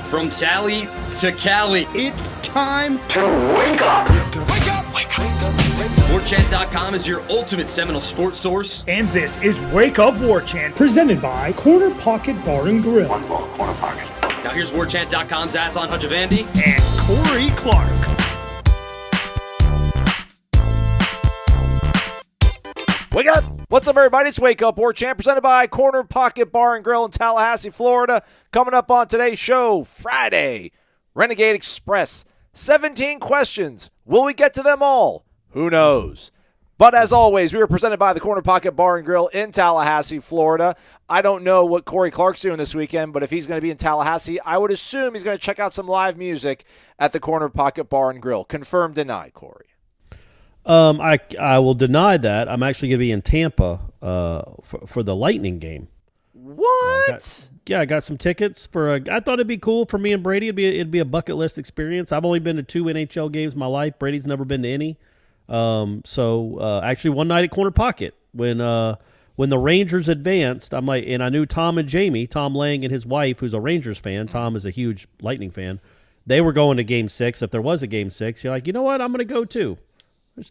From Tally to Cali, it's time to wake up. Wake up! Wake up! Warchant.com is your ultimate Seminole sports source. And this is Wake Up Warchant, presented by Corner Pocket Bar and Grill. One ball, corner pocket. Now here's Warchant.com's Aslan Hutchavandi and Corey Clark. Wake up! What's up, everybody? It's Wake Up Warchant, presented by Corner Pocket Bar and Grill in Tallahassee, Florida. Coming up on today's show, Friday, Renegade Express. 17 questions. Will we get to them all? Who knows? But as always, we are presented by the Corner Pocket Bar and Grill in Tallahassee, Florida. I don't know what Corey Clark's doing this weekend, but if he's going to be in Tallahassee, I would assume he's going to check out some live music at the Corner Pocket Bar and Grill. Confirm, deny, Corey. I will deny that. I'm actually going to be in Tampa for the Lightning game. What? I got some tickets for. I thought it'd be cool for me and Brady. It'd be a bucket list experience. I've only been to 2 NHL games in my life. Brady's never been to any. So actually, one night at Corner Pocket when the Rangers advanced, I'm like, and I knew Tom and Jamie, Tom Lang and his wife, who's a Rangers fan. Tom is a huge Lightning fan. They were going to Game 6 if there was a Game 6. You're like, you know what? I'm going to go too.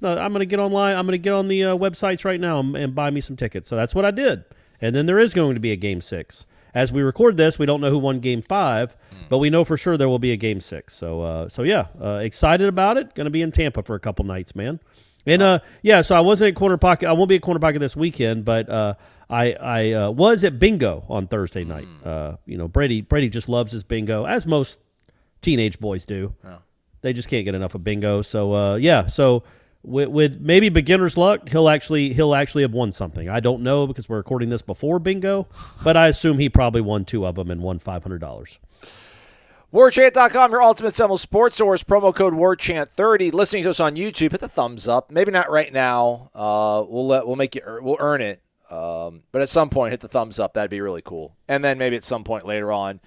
I'm going to get online. I'm going to get on the websites right now and buy me some tickets. So that's what I did. And then there is going to be a Game 6. As we record this, we don't know who won Game 5, but we know for sure there will be a Game 6. So excited about it. Going to be in Tampa for a couple nights, man. And so I wasn't at Corner Pocket. I won't be at Corner Pocket this weekend, but I was at bingo on Thursday night. Brady just loves his bingo, as most teenage boys do. Oh. They just can't get enough of bingo. So With maybe beginner's luck, he'll actually have won something. I don't know because we're recording this before bingo, but I assume he probably won 2 of them and won $500. Warchant.com, your ultimate Seminole sports source. Promo code Warchant30. Listening to us on YouTube, hit the thumbs up. Maybe not right now. We'll earn it. But at some point, hit the thumbs up. That'd be really cool. And then maybe at some point later on,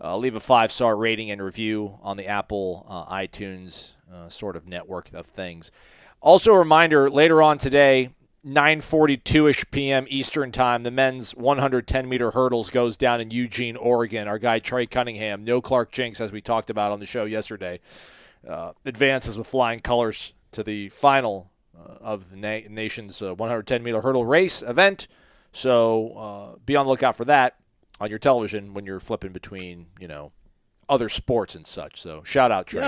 leave a 5-star rating and review on the Apple iTunes sort of network of things. Also a reminder, later on today, 9:42-ish p.m. Eastern Time, the men's 110-meter hurdles goes down in Eugene, Oregon. Our guy Trey Cunningham, no Clark Jinks, as we talked about on the show yesterday, advances with flying colors to the final of the nation's 110-meter hurdle race event. So be on the lookout for that on your television when you're flipping between, other sports and such. So shout out Trey.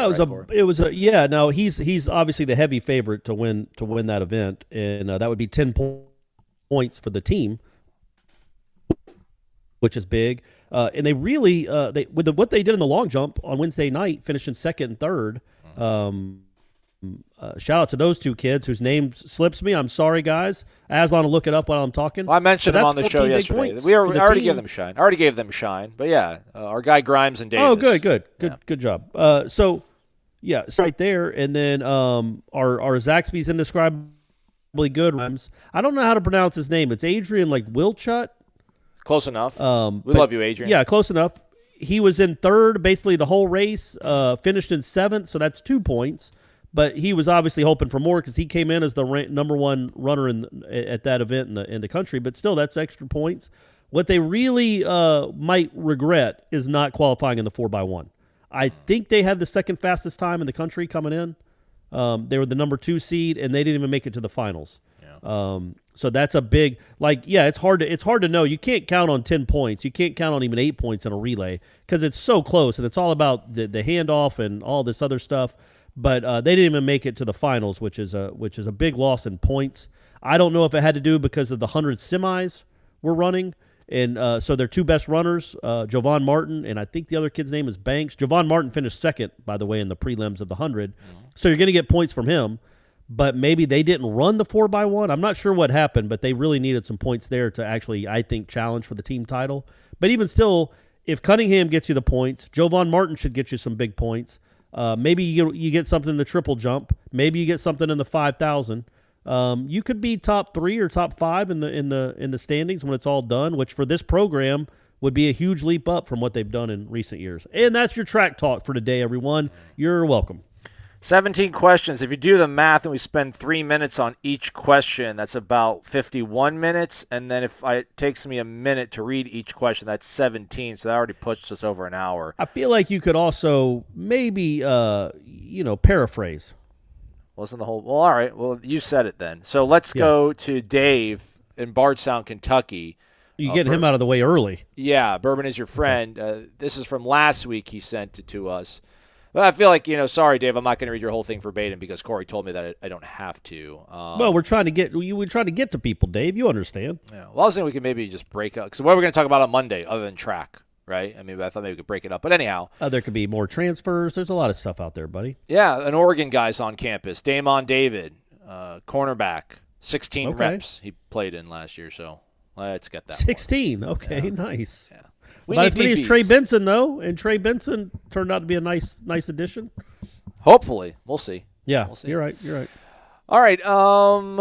Yeah, no, he's obviously the heavy favorite to win that event, and that would be 10 points for the team, which is big. And they really what they did in the long jump on Wednesday night, finishing second and third. Shout out to those 2 kids whose names slips me. I'm sorry, guys. Aslan will look it up while I'm talking. Well, I mentioned them on the show yesterday. I already gave them a shine. But yeah, our guy Grimes and Davis. Oh, good job. So it's right there. And then our Zaxby's indescribably good. I don't know how to pronounce his name. It's Adrian Wilchut. Close enough. We love you, Adrian. Yeah, close enough. He was in third basically the whole race. Finished in 7th, so that's 2 points. But he was obviously hoping for more because he came in as the number 1 runner at that event in the country. But still, that's extra points. What they really might regret is not qualifying in the 4x1. I think they had the second fastest time in the country coming in. They were the number 2 seed, and they didn't even make it to the finals. Yeah. So that's a big it's hard to know. You can't count on 10 points. You can't count on even 8 points in a relay because it's so close, and it's all about the handoff and all this other stuff. But they didn't even make it to the finals, which is a big loss in points. I don't know if it had to do because of the 100 semis were running, and so their 2 best runners, Jovan Martin, and I think the other kid's name is Banks. Jovan Martin finished second, by the way, in the prelims of the 100. So you're going to get points from him, but maybe they didn't run the 4x1. I'm not sure what happened, but they really needed some points there to actually, I think, challenge for the team title. But even still, if Cunningham gets you the points, Jovan Martin should get you some big points. Maybe you get something in the triple jump. Maybe you get something in the 5,000. You could be top 3 or top 5 in the standings when it's all done, which for this program would be a huge leap up from what they've done in recent years. And that's your track talk for today, everyone. You're welcome. 17 questions. If you do the math and we spend 3 minutes on each question, that's about 51 minutes. And then if it takes me a minute to read each question, that's 17. So that already pushes us over an hour. I feel like you could also maybe, paraphrase. Wasn't the whole – well, all right. Well, you said it then. So let's go to Dave in Bardstown, Kentucky. You getting him out of the way early. Yeah, Bourbon is your friend. This is from last week. He sent it to us. But I feel like, sorry, Dave, I'm not going to read your whole thing verbatim because Corey told me that I don't have to. Well, we're trying to get to people, Dave. You understand. Yeah. Well, I was thinking we could maybe just break up. So what are we going to talk about on Monday other than track, right? I mean, I thought maybe we could break it up. But anyhow. There could be more transfers. There's a lot of stuff out there, buddy. Yeah, an Oregon guy's on campus. Damon David, cornerback, 16 reps he played in last year. So let's get that 16. One. Okay, nice. Yeah. About as many as Trey Benson, though, and Trey Benson turned out to be a nice addition. Hopefully. We'll see. Yeah, we'll see. You're right. All right. I mean,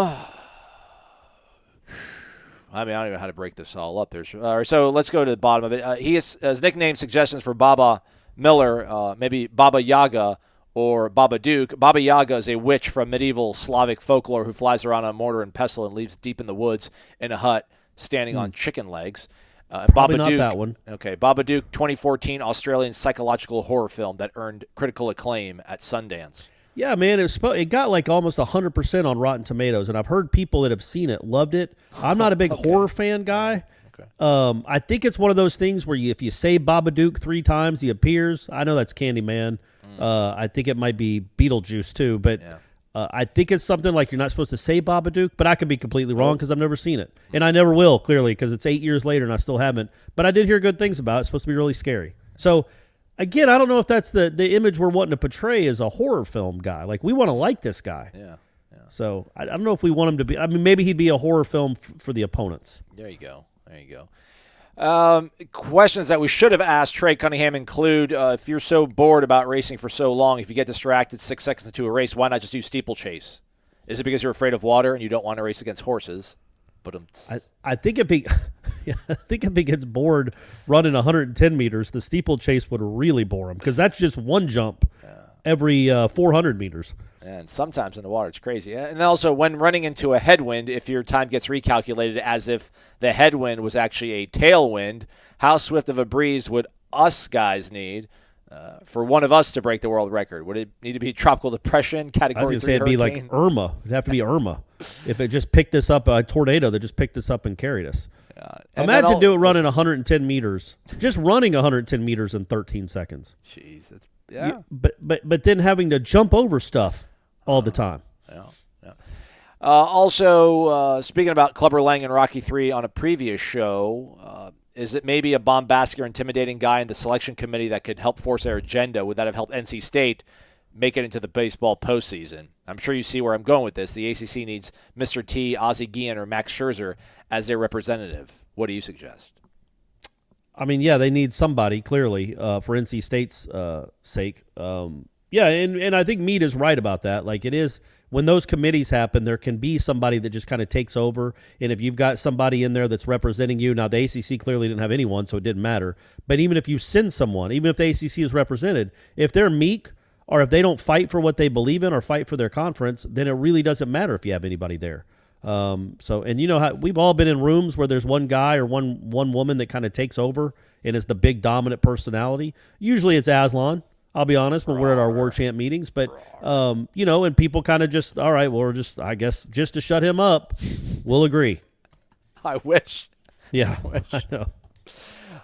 I don't even know how to break this all up. So let's go to the bottom of it. He has nickname suggestions for Baba Miller, maybe Baba Yaga or Baba Duke. Baba Yaga is a witch from medieval Slavic folklore who flies around on mortar and pestle and lives deep in the woods in a hut standing on chicken legs. Probably Baba not Duke, that one. Okay, Baba Duke, 2014 Australian psychological horror film that earned critical acclaim at Sundance. Yeah, man, it got like almost 100% on Rotten Tomatoes, and I've heard people that have seen it loved it. I'm not a big horror fan guy. Okay. I think it's one of those things where if you say Babadook 3 times, he appears. I know that's Candyman. I think it might be Beetlejuice too, but I think it's something like you're not supposed to say Babadook, but I could be completely wrong because I've never seen it. And I never will, clearly, because it's 8 years later and I still haven't. But I did hear good things about it. It's supposed to be really scary. So, again, I don't know if that's the image we're wanting to portray as a horror film guy. Like, we want to like this guy. Yeah. So, I don't know if we want him to be. I mean, maybe he'd be a horror film for the opponents. There you go. Questions that we should have asked Trey Cunningham include, if you're so bored about racing for so long, if you get distracted 6 seconds into a race, why not just do steeplechase? Is it because you're afraid of water and you don't want to race against horses? But I think if he gets bored running 110 meters, the steeplechase would really bore him because that's just one jump every 400 meters. And sometimes in the water, it's crazy. And also, when running into a headwind, if your time gets recalculated as if the headwind was actually a tailwind, how swift of a breeze would us guys need for one of us to break the world record? Would it need to be tropical depression, category 3 I was going to say it'd hurricane? be like Irma. It'd have to be Irma. If it just picked us up, a tornado that just picked us up and carried us. Imagine running 110 meters, just running 110 meters in 13 seconds. Jeez, that's But then having to jump over stuff all the time. Yeah. Also, speaking about Clubber Lang and Rocky III on a previous show, is it maybe a bombastic or intimidating guy in the selection committee that could help force their agenda? Would that have helped NC State make it into the baseball postseason? I'm sure you see where I'm going with this. The ACC needs Mr. T, Ozzie Guillen, or Max Scherzer as their representative. What do you suggest? I mean, yeah, they need somebody, clearly, for NC State's sake. And I think Meade is right about that. Like, it is, when those committees happen, there can be somebody that just kind of takes over. And if you've got somebody in there that's representing you, now the ACC clearly didn't have anyone, so it didn't matter. But even if you send someone, even if the ACC is represented, if they're meek or if they don't fight for what they believe in or fight for their conference, then it really doesn't matter if you have anybody there. And you know how we've all been in rooms where there's one guy or one woman that kind of takes over and is the big dominant personality. Usually it's Aslan. I'll be honest, when we're at our Warchant meetings, but, and people kind of just, all right, well, we're just, I guess, just to shut him up, we'll agree. I wish. Yeah, I know.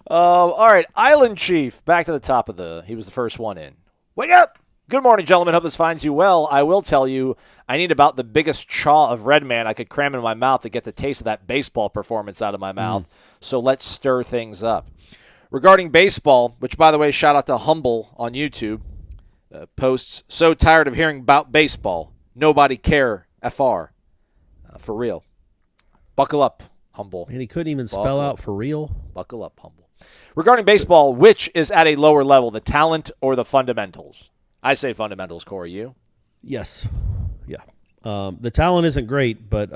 All right, Island Chief, back to the top of he was the first one in. Wake up! Good morning, gentlemen. Hope this finds you well. I will tell you, I need about the biggest chaw of Red Man I could cram in my mouth to get the taste of that baseball performance out of my mouth. So let's stir things up. Regarding baseball, which, by the way, shout out to Humble on YouTube, posts, so tired of hearing about baseball. Nobody care, FR. For real. Buckle up, Humble. And he couldn't even spell out for real. Buckle up, Humble. Regarding baseball, which is at a lower level, the talent or the fundamentals? I say fundamentals, Corey. You? Yes. Yeah. The talent isn't great, but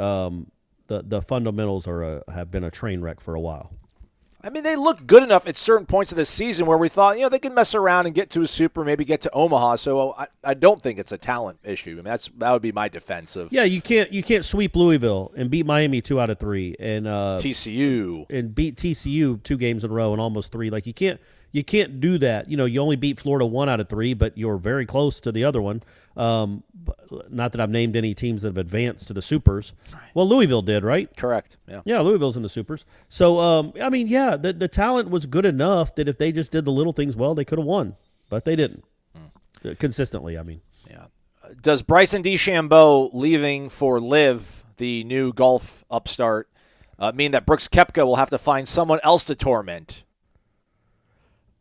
the fundamentals have been a train wreck for a while. I mean, they look good enough at certain points of the season where we thought, they can mess around and get to a Super, maybe get to Omaha. So I don't think it's a talent issue. I mean, that would be my defense of. Yeah, you can't sweep Louisville and beat Miami 2 out of 3 and TCU and beat TCU 2 games in a row and almost 3. Like you can't do that. You only beat Florida 1 out of 3, but you're very close to the other one. Not that I've named any teams that have advanced to the Supers. Right. Well, Louisville did, right? Correct. Yeah. Yeah, Louisville's in the Supers. So, I mean, yeah, the talent was good enough that if they just did the little things well, they could have won. But they didn't. Consistently, I mean. Yeah. Does Bryson DeChambeau leaving for LIV, the new golf upstart, mean that Brooks Koepka will have to find someone else to torment?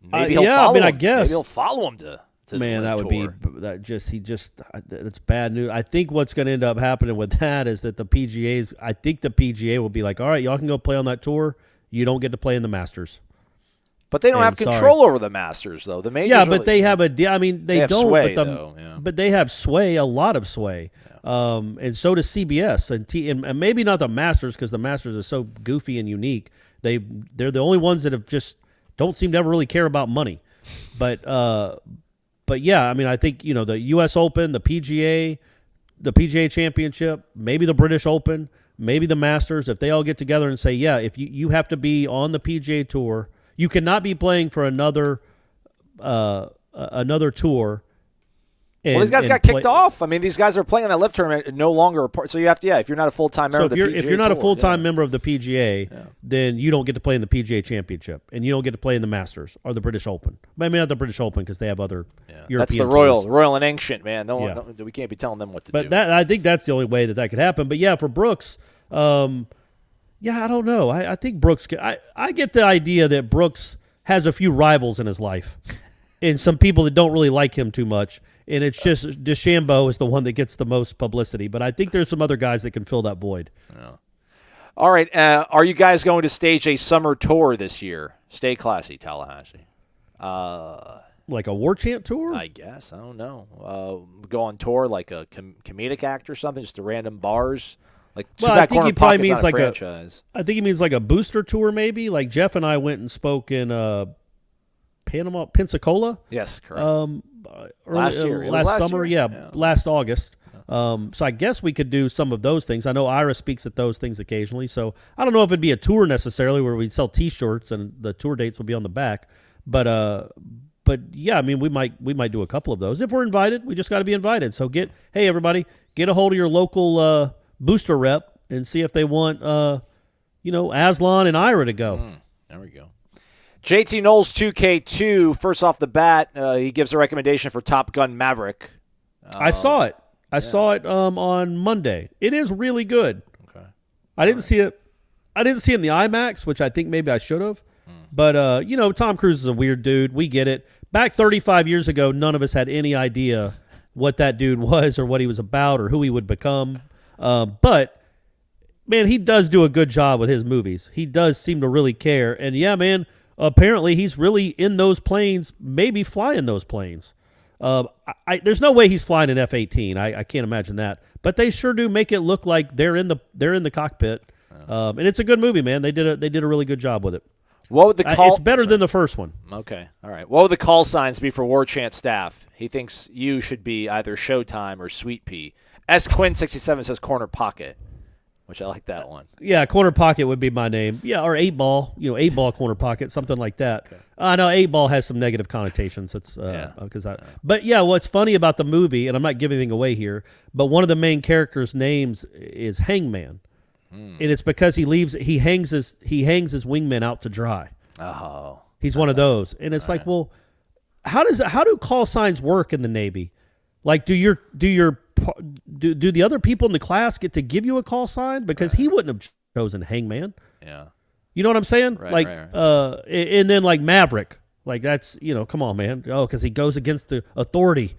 Maybe he'll follow him. I guess. Maybe he'll follow him to Man, the that LIV would tour. That's bad news. I think what's going to end up happening with that is that the PGA will be like, all right, y'all can go play on that tour. You don't get to play in the Masters. But they don't have control over the Masters, though. The majors. Yeah, but they have they don't. Sway, but they have sway, a lot of sway. Yeah. And so does CBS and maybe not the Masters because the Masters is so goofy and unique. They're the only ones that have just don't seem to ever really care about money. But yeah, I mean, I think the U.S. Open, the PGA Championship, maybe the British Open, maybe the Masters. If they all get together and say, yeah, if you have to be on the PGA Tour. You cannot be playing for another tour. Well, these guys got kicked off. I mean, these guys are playing in that LIV tournament no longer a part. So you have to, if you're not a full-time member of the PGA if you're not Tour, a full-time member of the PGA, then you don't get to play in the PGA Championship, and you don't get to play in the Masters or the British Open. I mean, not the British Open because they have other European That's the tours. Royal and Ancient, man. We can't be telling them what to do. But I think that's the only way that could happen. But yeah, for Brooks, I don't know. I think Brooks. I get the idea that Brooks has a few rivals in his life and some people that don't really like him too much. And it's just DeChambeau is the one that gets the most publicity. But I think there's some other guys that can fill that void. Yeah. All right. Are you guys going to stage a summer tour this year? Stay classy, Tallahassee. Like a Warchant tour? I guess. I don't know. Go on tour like a comedic act or something, just to random bars. I think he probably means like franchise. I think he means like a booster tour, maybe. Like Jeff and I went and spoke in Pensacola. Yes, correct. Last summer, year. Last August. So I guess we could do some of those things. I know Ira speaks at those things occasionally. So I don't know if it'd be a tour necessarily where we'd sell T-shirts and the tour dates will be on the back. But yeah, I mean we might do a couple of those if we're invited. We just got to be invited. So hey everybody, get a hold of your local booster rep and see if they want Aslan and Ira to go. There we go. JT Noles 2K2, first off the bat, he gives a recommendation for Top Gun Maverick. I saw it. I saw it on Monday. It is really good. Okay. I didn't see it in the IMAX, which I think maybe I should have. But Tom Cruise is a weird dude. We get it. Back 35 years ago, none of us had any idea what that dude was or what he was about or who he would become. But man, he does do a good job with his movies. He does seem to really care. And yeah, man, apparently he's really in those planes, maybe flying those planes. There's no way he's flying an F-18. I can't imagine that. But they sure do make it look like they're in the cockpit. And it's a good movie, man. They did a really good job with it. What would the call? It's better than the first one. Okay, all right. What would the call signs be for Warchant staff? He thinks you should be either Showtime or Sweet Pea. S Quinn 67 says Corner Pocket, which I like that one. Yeah, Corner Pocket would be my name. Yeah, or 8-ball, 8-ball Corner Pocket, something like that. Okay. I know 8-ball has some negative connotations. But yeah, what's funny about the movie, and I'm not giving anything away here, but one of the main characters' names is Hangman. And it's because he hangs his wingman out to dry. Oh, he's one of those, and it's like, well, how do call signs work in the Navy? Like, do the other people in the class get to give you a call sign because he wouldn't have chosen Hangman? Yeah, you know what I'm saying? Right. And then like Maverick, like that's come on, man. Oh, because he goes against the authority,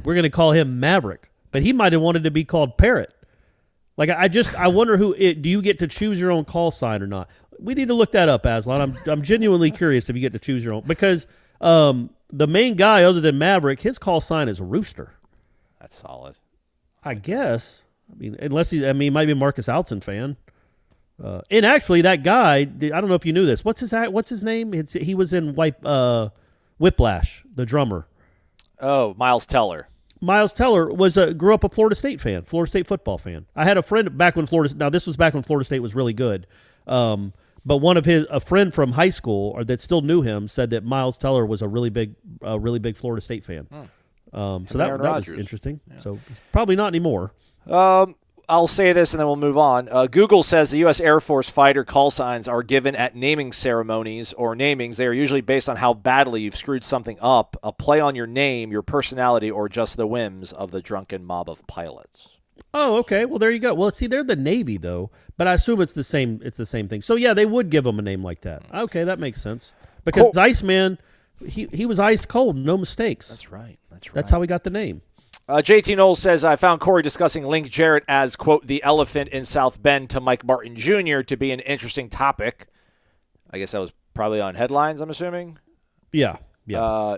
we're gonna call him Maverick, but he might have wanted to be called Parrot. Like, I wonder do you get to choose your own call sign or not? We need to look that up, Aslan. I'm genuinely curious if you get to choose your own, because the main guy other than Maverick, his call sign is Rooster. That's solid. I guess. I mean, he might be a Marcus Outzen fan. And actually, that guy, I don't know if you knew this. What's his name? He was in Whiplash, the drummer. Oh, Miles Teller. Miles Teller grew up a Florida State fan, Florida State football fan. I had a friend back when this was back when Florida State was really good. But a friend from high school or that still knew him said that Miles Teller was a really big Florida State fan. So that was interesting. Yeah. So it's probably not anymore. I'll say this and then we'll move on. Google says the U.S. Air Force fighter call signs are given at naming ceremonies or namings. They are usually based on how badly you've screwed something up, a play on your name, your personality, or just the whims of the drunken mob of pilots. Oh, okay. Well, there you go. Well, see, they're the Navy, though, but I assume it's the same thing. So, yeah, they would give them a name like that. Okay, that makes sense. Because Iceman, he was ice cold, no mistakes. That's right. That's how he got the name. JT Noles says, I found Corey discussing Link Jarrett as, quote, the elephant in South Bend to Mike Martin Jr. to be an interesting topic. I guess that was probably on headlines, I'm assuming. Yeah.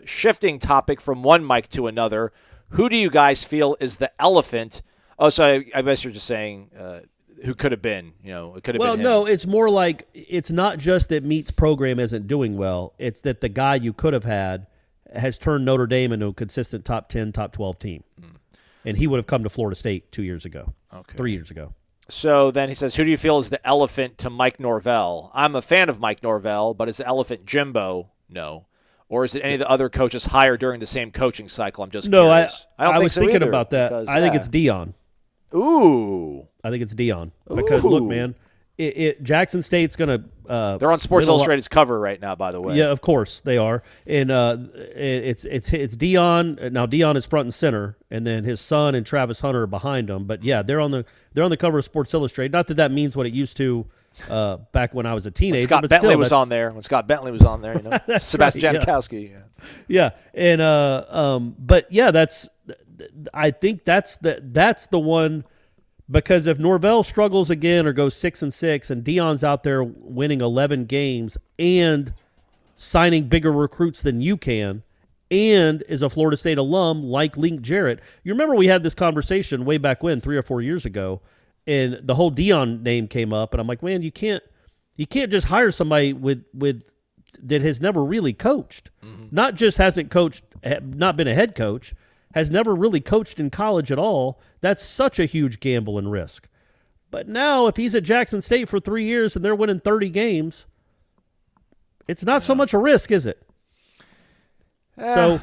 Shifting topic from one Mike to another. Who do you guys feel is the elephant? Oh, so I guess you're just saying who could have been. It could have been him. No, it's more like it's not just that Meat's program isn't doing well. It's that the guy you could have had has turned Notre Dame into a consistent top 10, top 12 team. And he would have come to Florida State 2 years ago, 3 years ago. So then he says, who do you feel is the elephant to Mike Norvell? I'm a fan of Mike Norvell, but is the elephant Jimbo? No. Or is it any of the other coaches hired during the same coaching cycle? I'm just curious. I was thinking about that. Because, I think it's Dion. Ooh. I think it's Dion. Because, look, man, Jackson State's going to they're on Sports Illustrated's cover right now, by the way. Yeah, of course they are. And it's Dion. Now Dion is front and center, and then his son and Travis Hunter are behind him. But yeah, they're on the cover of Sports Illustrated. Not that means what it used to back when I was a teenager. When Scott Bentley was on there. When Scott Bentley was on there, Sebastian Janikowski. Yeah, and but yeah, I think that's the one. Because if Norvell struggles again or goes 6-6 and Dion's out there winning 11 games and signing bigger recruits than you can and is a Florida State alum like Link Jarrett. You remember we had this conversation way back when, 3 or 4 years ago, and the whole Dion name came up, and I'm like, man, you can't just hire somebody with that has never really coached. Mm-hmm. Not just hasn't coached, not been a head coach, has never really coached in college at all. That's such a huge gamble and risk. But now if he's at Jackson State for 3 years and they're winning 30 games, it's not so much a risk, is it? Yeah.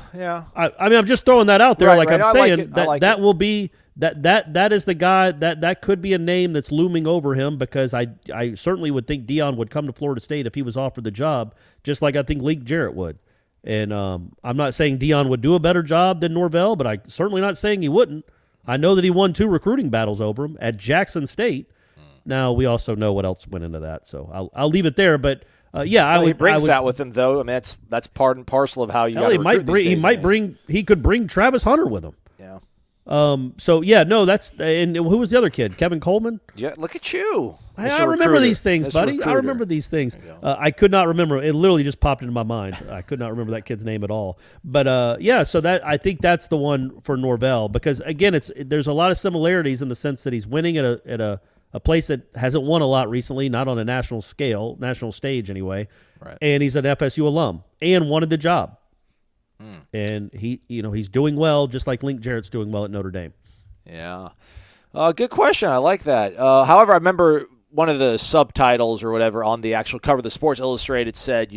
I mean, I'm just throwing that out there. Right. I'm saying that will be that is the guy that could be a name that's looming over him, because I certainly would think Dion would come to Florida State if he was offered the job, just like I think Link Jarrett would. And I'm not saying Dion would do a better job than Norvell, but I'm certainly not saying he wouldn't. I know that he won 2 recruiting battles over him at Jackson State. Now, we also know what else went into that, so I'll leave it there. But, he brings that with him, though. I mean, that's part and parcel of how you got to recruit these days, he could bring Travis Hunter with him. Yeah. And who was the other kid? Kevin Coleman? Yeah, look at you. I remember these things, buddy. I remember these things. I could not remember. It literally just popped into my mind. I could not remember that kid's name at all. But so that I think that's the one for Norvell, because again, there's a lot of similarities in the sense that he's winning at a place that hasn't won a lot recently, not on a national stage anyway. Right. And he's an FSU alum and wanted the job. And he's doing well, just like Link Jarrett's doing well at Notre Dame. Yeah. Good question. I like that. However, I remember one of the subtitles or whatever on the actual cover of the Sports Illustrated said,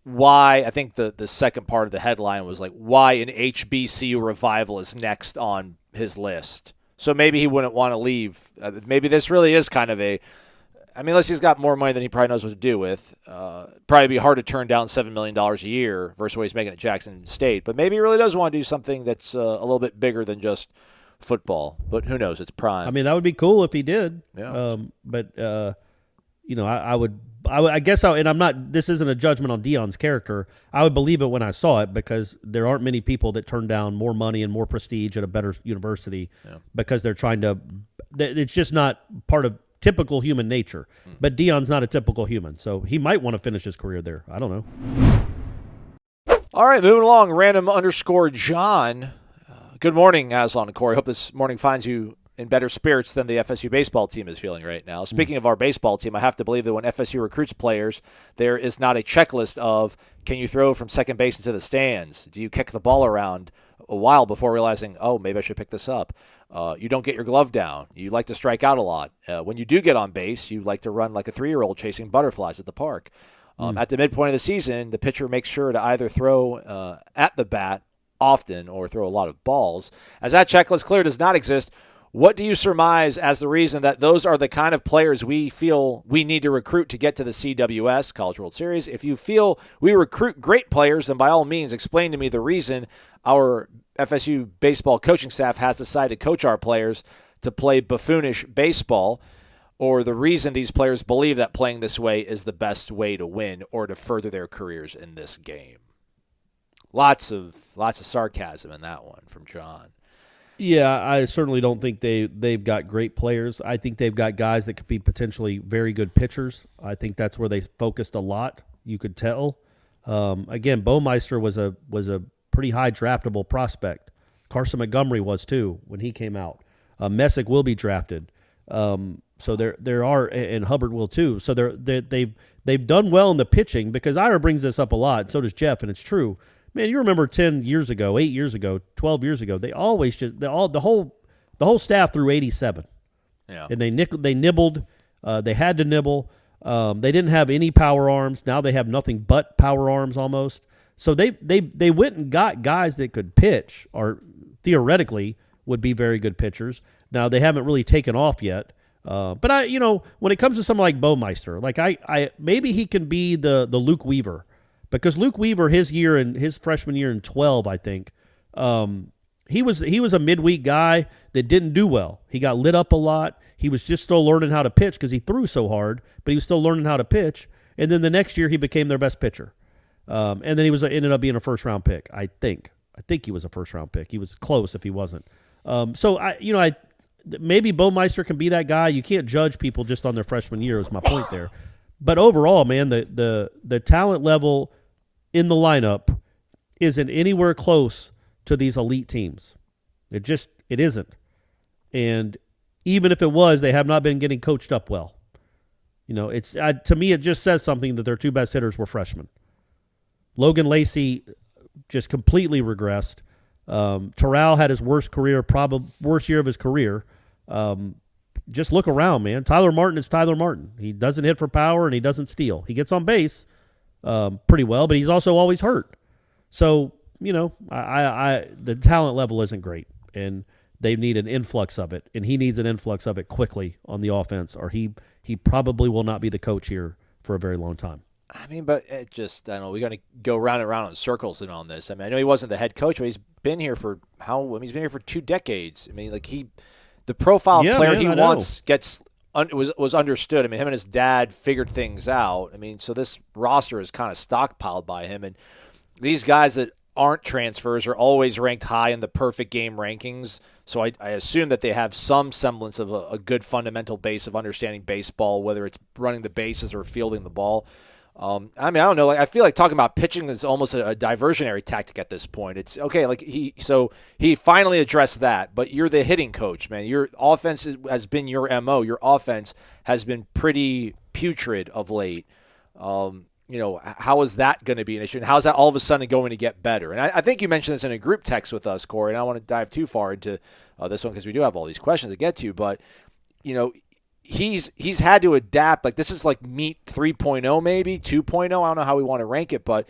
why, I think the second part of the headline was like, why an HBCU revival is next on his list. So maybe he wouldn't want to leave. Maybe this really is kind of unless he's got more money than he probably knows what to do with, probably be hard to turn down $7 million a year versus what he's making at Jackson State. But maybe he really does want to do something that's a little bit bigger than just football. But who knows? It's prime. I mean, that would be cool if he did. Yeah. I guess, and I'm not, this isn't a judgment on Dion's character. I would believe it when I saw it, because there aren't many people that turn down more money and more prestige at a better university because they're trying to, it's just not part of typical human nature. But Dion's not a typical human, so he might want to finish his career there. I don't know. All right, moving along, random_John. Good morning, Aslan and Corey. Hope this morning finds you in better spirits than the FSU baseball team is feeling right now. Speaking of our baseball team, I have to believe that when FSU recruits players, there is not a checklist of, can you throw from second base into the stands? Do you kick the ball around a while before realizing, oh, maybe I should pick this up? You don't get your glove down. You like to strike out a lot. When you do get on base, you like to run like a 3-year-old chasing butterflies at the park. At the midpoint of the season, the pitcher makes sure to either throw at the bat often or throw a lot of balls. As that checklist clear does not exist, what do you surmise as the reason that those are the kind of players we feel we need to recruit to get to the CWS, College World Series? If you feel we recruit great players, then by all means explain to me the reason our FSU baseball coaching staff has decided to coach our players to play buffoonish baseball, or the reason these players believe that playing this way is the best way to win or to further their careers in this game. Lots of sarcasm in that one from John. Yeah, I certainly don't think they've got great players. I think they've got guys that could be potentially very good pitchers. I think that's where they focused a lot. You could tell. Again, Baumeister was a pretty high draftable prospect. Carson Montgomery was too when he came out. Messick will be drafted. So there are, and Hubbard will too. So they've done well in the pitching, because Ira brings this up a lot. So does Jeff, and it's true. Man, you remember 10 years ago, 8 years ago, 12 years ago, they always the whole staff threw 87. Yeah. And they nibbled. They had to nibble. They didn't have any power arms. Now they have nothing but power arms almost. So they went and got guys that could pitch, or theoretically would be very good pitchers. Now they haven't really taken off yet. But when it comes to someone like Baumeister, like I maybe he can be the Luke Weaver. Because Luke Weaver, his freshman year in 12, I think, he was a midweek guy that didn't do well. He got lit up a lot. He was just still learning how to pitch because he threw so hard, but he was still learning how to pitch. And then the next year he became their best pitcher. And then he ended up being a first-round pick, I think. I think he was a first-round pick. He was close if he wasn't. So maybe Baumeister can be that guy. You can't judge people just on their freshman year, is my point there. But overall, man, the talent level in the lineup isn't anywhere close to these elite teams. It isn't. And even if it was, they have not been getting coached up well. To me, it just says something that their two best hitters were freshmen. Logan Lacey just completely regressed. Terrell had his worst year of his career. Just look around, man. Tyler Martin is Tyler Martin. He doesn't hit for power and he doesn't steal. He gets on base pretty well, but he's also always hurt. So, the talent level isn't great, and they need an influx of it, and he needs an influx of it quickly on the offense, or he probably will not be the coach here for a very long time. I mean, but it just, I don't know, we're going to go round and round in circles on this. I mean, I know he wasn't the head coach, but he's been here for he's been here for 2 decades. I mean, the profile of player he wants was understood. I mean, him and his dad figured things out. I mean, so this roster is kind of stockpiled by him. And these guys that aren't transfers are always ranked high in the perfect game rankings. So I assume that they have some semblance of a good fundamental base of understanding baseball, whether it's running the bases or fielding the ball. I mean, I don't know. I feel like talking about pitching is almost a diversionary tactic at this point. It's okay. He finally addressed that, but you're the hitting coach, man. Your offense has been your MO. Your offense has been pretty putrid of late. How is that going to be an issue? And how is that all of a sudden going to get better? And I think you mentioned this in a group text with us, Corey, and I don't want to dive too far into this one because we do have all these questions to get to, but, he's had to adapt. Like, this is like meat 3.0, maybe 2.0. I don't know how we want to rank it, but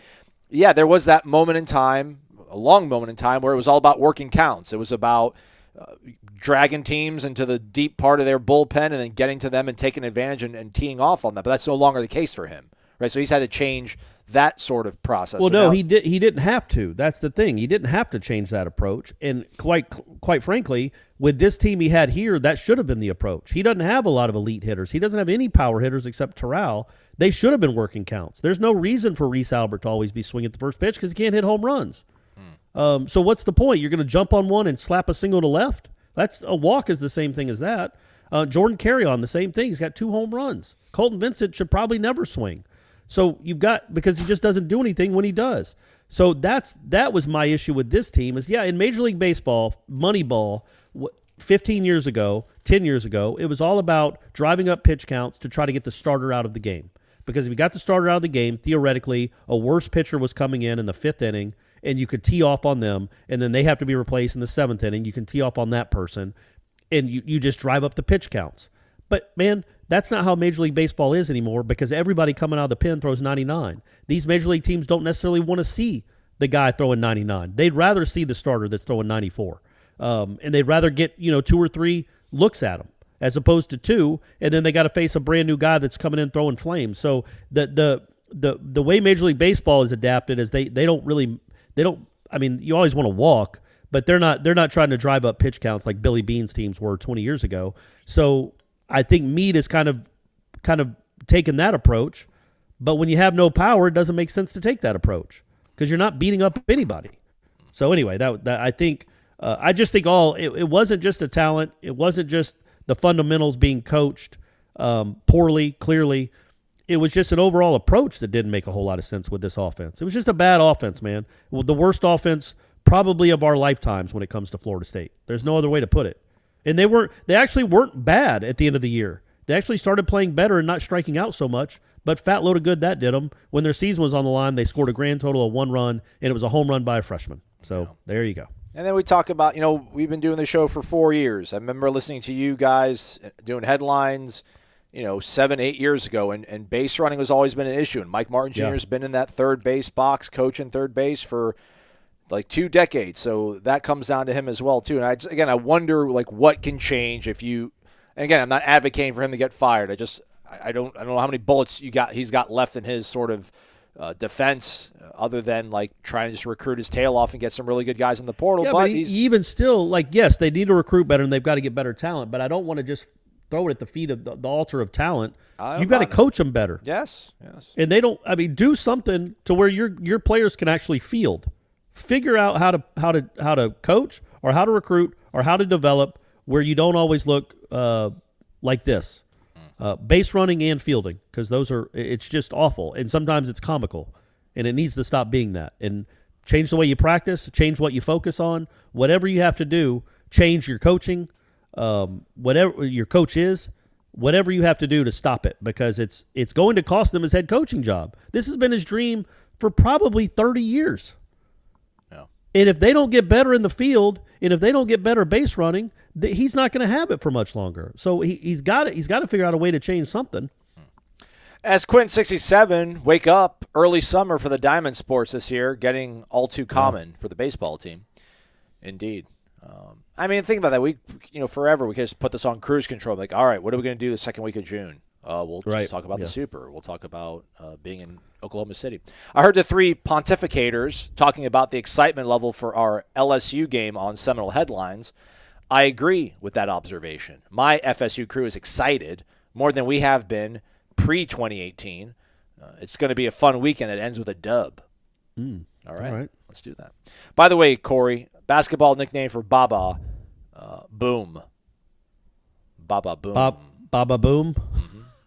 yeah, there was that moment in time, a long moment in time, where it was all about working counts. It was about dragging teams into the deep part of their bullpen and then getting to them and taking advantage and teeing off on that. But that's no longer the case for him, right? So he's had to change that sort of process. Well, no, he didn't have to. That's the thing. He didn't have to change that approach. And quite frankly, with this team he had here, that should have been the approach. He doesn't have a lot of elite hitters. He doesn't have any power hitters except Terrell. They should have been working counts. There's no reason for Reese Albert to always be swinging at the first pitch because he can't hit home runs. So what's the point? You're going to jump on one and slap a single to left? That's a walk is the same thing as that. Jordan Carry-On, the same thing. He's got 2 home runs. Colton Vincent should probably never swing. So because he just doesn't do anything when he does. So that was my issue with this team is, in Major League Baseball, Moneyball, 15 years ago, 10 years ago, it was all about driving up pitch counts to try to get the starter out of the game. Because if you got the starter out of the game, theoretically, a worse pitcher was coming in the 5th inning, and you could tee off on them, and then they have to be replaced in the 7th inning. You can tee off on that person, and you just drive up the pitch counts. But, man, that's not how Major League Baseball is anymore, because everybody coming out of the pen throws 99. These Major League teams don't necessarily want to see the guy throwing 99. They'd rather see the starter that's throwing 94. And they'd rather get, 2 or 3 looks at him as opposed to 2, and then they got to face a brand new guy that's coming in throwing flames. So the way Major League Baseball is adapted is they don't. I mean, you always want to walk, but they're not trying to drive up pitch counts like Billy Bean's teams were 20 years ago. So I think Meade has kind of taken that approach. But when you have no power, it doesn't make sense to take that approach because you're not beating up anybody. So anyway, that I think I just think it wasn't just a talent. It wasn't just the fundamentals being coached poorly, clearly. It was just an overall approach that didn't make a whole lot of sense with this offense. It was just a bad offense, man. The worst offense probably of our lifetimes when it comes to Florida State. There's no other way to put it. And they actually weren't bad at the end of the year. They actually started playing better and not striking out so much, but fat load of good that did them. When their season was on the line, they scored a grand total of 1 run, and it was a home run by a freshman. So there you go. And then we talk about, we've been doing the show for 4 years. I remember listening to you guys doing headlines, 7-8 years ago, and base running has always been an issue. And Mike Martin Jr. has been in that third base box, coaching third base for like 2 decades. So that comes down to him as well, too. And I wonder what can change if you, and again, I'm not advocating for him to get fired. I don't know how many bullets he's got left in his sort of defense, other than trying to just recruit his tail off and get some really good guys in the portal. Yeah, but even still, yes, they need to recruit better and they've got to get better talent. But I don't want to just throw it at the feet of the altar of talent. You've got to coach them better. Yes. And they don't. I mean, do something to where your players can actually field. Figure out how to coach or how to recruit or how to develop where you don't always look like this. Base running and fielding, because it's just awful, and sometimes it's comical, and it needs to stop being that. And change the way you practice, change what you focus on, whatever you have to do, change your coaching, whatever your coach is, whatever you have to do to stop it, because it's going to cost them his head coaching job. This has been his dream for probably 30 years. Yeah. And if they don't get better in the field, and if they don't get better base running, he's not going to have it for much longer. So he's got to figure out a way to change something. As Quinn67, wake up, early summer for the Diamond Sports this year, getting all too common for the baseball team. Indeed. Think about that. Forever we could just put this on cruise control. All right, what are we going to do the second week of June? We'll just talk about the Super. We'll talk about being in Oklahoma City. I heard the 3 pontificators talking about the excitement level for our LSU game on Seminole headlines. I agree with that observation. My FSU crew is excited more than we have been pre-2018. It's going to be a fun weekend that ends with a dub. All right. Let's do that. By the way, Corey, basketball nickname for Baba, Boom. Baba Boom. Baba Boom?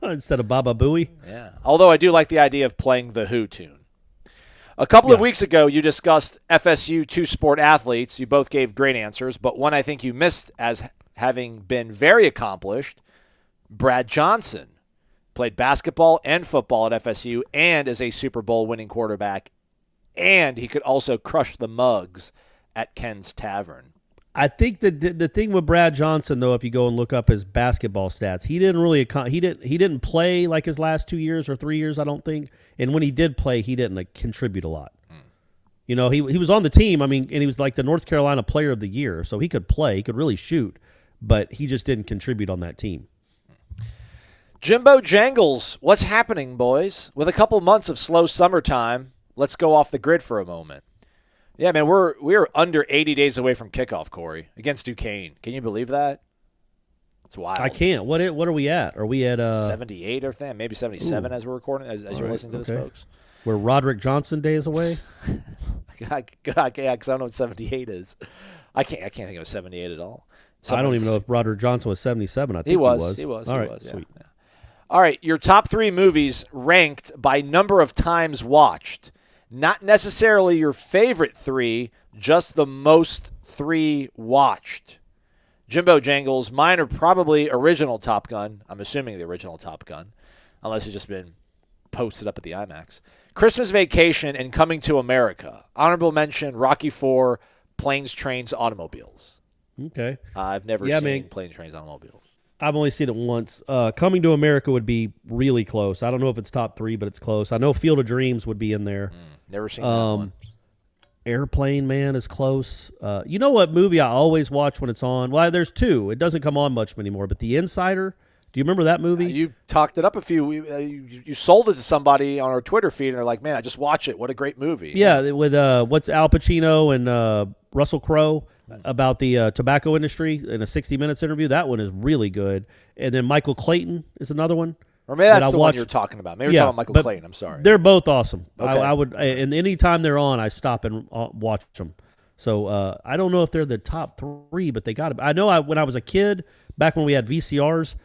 Instead of Baba Booey? Yeah. Although I do like the idea of playing the Who tune. A couple of weeks ago, you discussed FSU two-sport athletes. You both gave great answers, but one I think you missed as having been very accomplished, Brad Johnson. Played basketball and football at FSU and is a Super Bowl winning quarterback, and he could also crush the mugs at Ken's Tavern. I think the thing with Brad Johnson, though, if you go and look up his basketball stats, he didn't play like his last 2 years or 3 years, I don't think. And when he did play, he didn't contribute a lot. He was on the team. And he was like the North Carolina Player of the Year, so he could play, he could really shoot, but he just didn't contribute on that team. Jimbo Jangles, what's happening, boys? With a couple months of slow summertime, let's go off the grid for a moment. Yeah, man, we're under 80 days away from kickoff, Corey, against Duquesne. Can you believe that? It's wild. I can't. What are we at? Are we at 78 or something? Maybe 77 as we're recording, as you're listening to this, folks. We're Roderick Johnson days away. Yeah, because I don't know what 78 is. I can't think of 78 at all. I don't even know if Roderick Johnson was 77. I think he was. All right, sweet. Yeah. All right, your top 3 movies ranked by number of times watched. Not necessarily your favorite 3, just the most 3 watched. Jimbo Jangles. Mine are probably original Top Gun. I'm assuming the original Top Gun, unless it's just been posted up at the IMAX. Christmas Vacation and Coming to America. Honorable mention, Rocky IV, Planes, Trains, Automobiles. Okay. I've never seen Planes, Trains, Automobiles. I've only seen it once. Coming to America would be really close. I don't know if it's top 3, but it's close. I know Field of Dreams would be in there. Never seen that one. Airplane Man is close. You know what movie I always watch when it's on? Well, there's 2. It doesn't come on much anymore, but The Insider. Do you remember that movie? You talked it up a few. You sold it to somebody on our Twitter feed, and they're like, "Man, I just watched it. What a great movie!" Yeah, with what's Al Pacino and Russell Crowe about the tobacco industry in a 60 Minutes interview. That one is really good. And then Michael Clayton is another one. Or maybe that's the one you're talking about. Maybe you're talking about Michael Clayton. I'm sorry. They're both awesome. Okay. I would, and anytime they're on, I stop and watch them. So I don't know if they're the top 3, but they got it. I know when I was a kid, back when we had VCRs,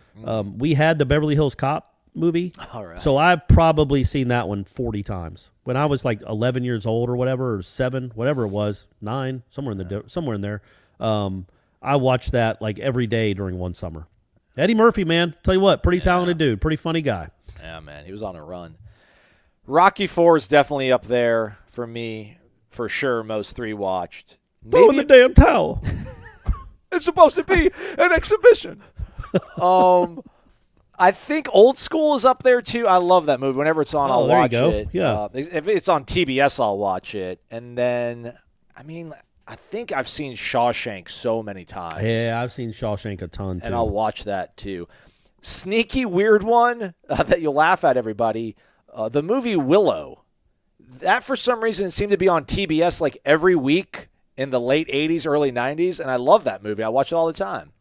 we had the Beverly Hills Cop movie. All right. So I've probably seen that one 40 times. When I was like 11 years old or whatever, or 7, whatever it was, 9, somewhere in there. I watched that like every day during one summer. Eddie Murphy, man, tell you what, pretty talented dude, pretty funny guy. Yeah, man, he was on a run. Rocky IV is definitely up there for me, for sure. Most 3 watched. Throw in the damn towel. It's supposed to be an exhibition. I think Old School is up there too. I love that movie. Whenever it's on, I'll watch it. Yeah. If it's on TBS, I'll watch it. And then, I think I've seen Shawshank so many times. Yeah, I've seen Shawshank a ton too. And I'll watch that too. Sneaky weird one that you'll laugh at, everybody. The movie Willow. That for some reason seemed to be on TBS like every week in the late 80s, early 90s, and I love that movie. I watch it all the time.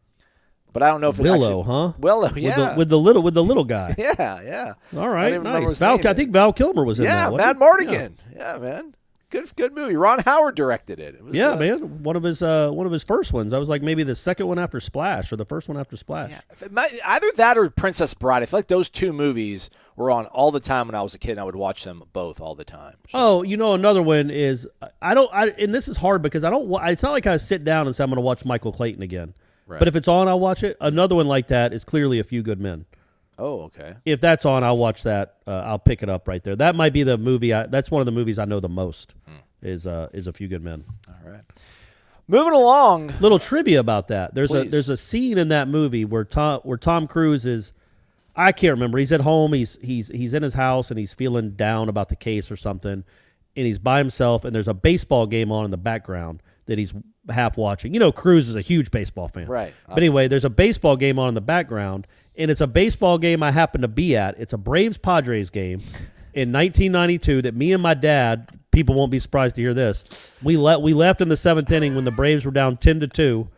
But I don't know if Willow, it actually, Willow, yeah. With the little guy. Yeah. All right, nice. I think Val Kilmer was in that. Yeah, Matt Mardigan. Yeah, man. Good movie. Ron Howard directed it. Man. One of his first ones. I was like maybe the second one after Splash or the first one after Splash. Yeah. Either that or Princess Bride. I feel like those 2 movies were on all the time when I was a kid, and I would watch them both all the time. So. Oh, another one is and this is hard because it's not like I sit down and say I'm going to watch Michael Clayton again. Right. But if it's on, I'll watch it. Another one like that is clearly A Few Good Men. Oh, okay. If that's on, I'll watch that. I'll pick it up right there. That might be the movie. That's one of the movies I know the most. Is A Few Good Men. All right. Moving along. Little trivia about that. There's Please. a scene in that movie where Tom Cruise is. I can't remember. He's at home. He's in his house and he's feeling down about the case or something, and he's by himself. And there's a baseball game on in the background that he's half watching. Cruise is a huge baseball fan. Right. But anyway, there's a baseball game on in the background, and it's a baseball game I happen to be at. It's a Braves-Padres game in 1992 that me and my dad, people won't be surprised to hear this, we left in the 7th inning when the Braves were down 10-2,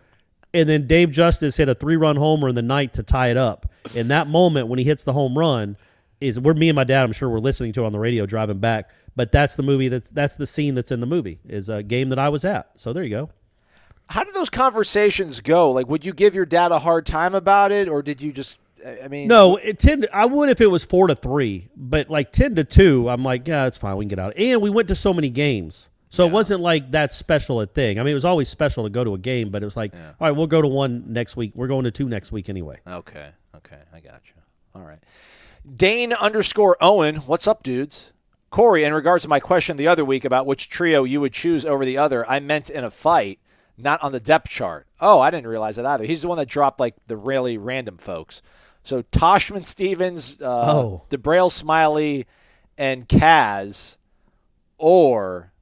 and then Dave Justice hit a 3-run homer in the ninth to tie it up. In that moment when he hits the home run, me and my dad, I'm sure we're listening to it on the radio driving back, but that's the movie, that's the scene that's in the movie, is a game that I was at. So there you go. How did those conversations go? Like, would you give your dad a hard time about it, or did you just? No. I would if it was 4-3, but like 10-2, I'm like, yeah, it's fine. We can get out. And we went to so many games, so it wasn't like that special a thing. It was always special to go to a game, but it was like, all right, we'll go to one next week. We're going to 2 next week anyway. Okay, I got you. All right. Dane_Owen, what's up, dudes? Corey, in regards to my question the other week about which trio you would choose over the other, I meant in a fight. Not on the depth chart. Oh, I didn't realize that either. He's the one that dropped like the really random folks. So Toshman Stevens, DeBrail Smiley, and Kaz, or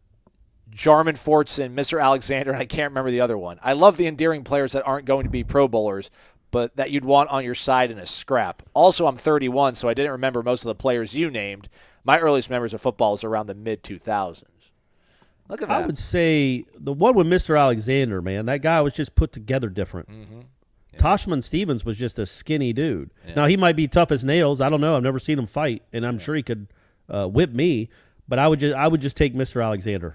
Jarman Fortson, Mr. Alexander, and I can't remember the other one. I love the endearing players that aren't going to be Pro Bowlers, but that you'd want on your side in a scrap. Also, I'm 31, so I didn't remember most of the players you named. My earliest memories of football is around the mid-2000s. Look at that. I would say the one with Mr. Alexander, man, that guy was just put together different. Mm-hmm. Yeah. Toshman Stevens was just a skinny dude. Yeah. Now, he might be tough as nails. I don't know. I've never seen him fight, and I'm sure he could whip me. But I would just take Mr. Alexander.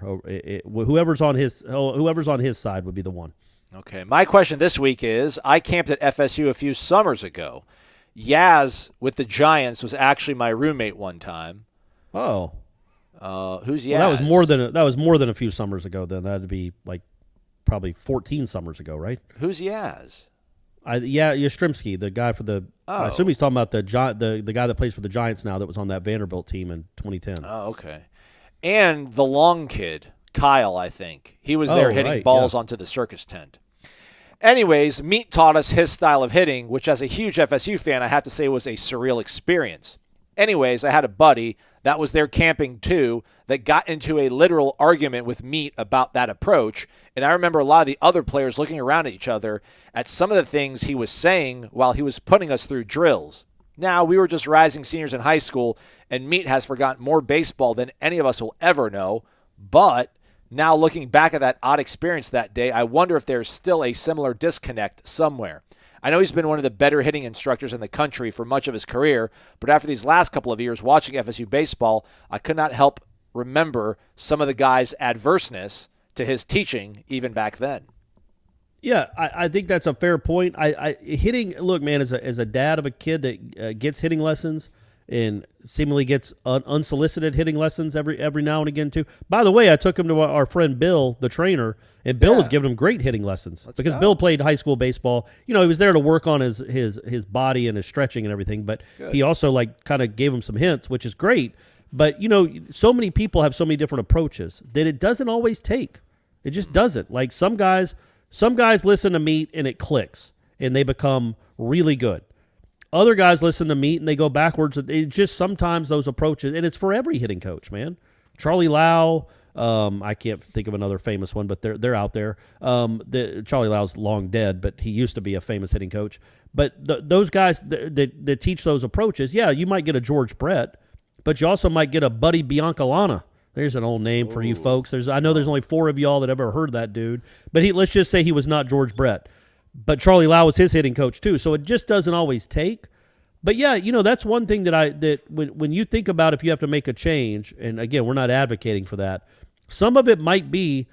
Whoever's on his side would be the one. Okay. My question this week is, I camped at FSU a few summers ago. Yaz with the Giants was actually my roommate one time. Oh. Who's Yaz? Well, that was more than a few summers ago. Then that'd be like probably 14 summers ago, right? Who's Yaz? Yastrzemski, the guy for the. I assume he's talking about the guy that plays for the Giants now that was on that Vanderbilt team in 2010. Oh, okay. And the long kid, Kyle, I think. He was there hitting balls onto the circus tent. Anyways, Meat taught us his style of hitting, which as a huge FSU fan, I have to say was a surreal experience. Anyways, I had a buddy that was there camping too that got into a literal argument with Meat about that approach. And I remember a lot of the other players looking around at each other at some of the things he was saying while he was putting us through drills. Now, we were just rising seniors in high school, and Meat has forgotten more baseball than any of us will ever know. But now looking back at that odd experience that day, I wonder if there's still a similar disconnect somewhere. I know he's been one of the better hitting instructors in the country for much of his career, but after these last couple of years watching FSU baseball, I could not help remember some of the guys' adverseness to his teaching even back then. Yeah, I think that's a fair point. Hitting, look, man, as a dad of a kid that gets hitting lessons and seemingly gets unsolicited hitting lessons every now and again too. By the way, I took him to our friend Bill, the trainer, and Bill was giving him great hitting lessons because Bill played high school baseball. You know, he was there to work on his body and his stretching and everything, but he also kind of gave him some hints, which is great. But you know, so many people have so many different approaches that it doesn't always take. It just doesn't. Like some guys listen to Meat and it clicks and they become really good. Other guys listen to Meat and they go backwards. It just sometimes those approaches, and it's for every hitting coach, man. Charlie Lau, I can't think of another famous one, but they're out there. Charlie Lau's long dead, but he used to be a famous hitting coach. But those guys that teach those approaches, yeah, you might get a George Brett, but you also might get a Buddy Biancalana. There's an old name for you folks. I know there's only 4 of y'all that ever heard that dude, but let's just say he was not George Brett. But Charlie Lau was his hitting coach too, so it just doesn't always take. But yeah, you know, that's one thing that when you think about if you have to make a change, and again, we're not advocating for that. Some of it might be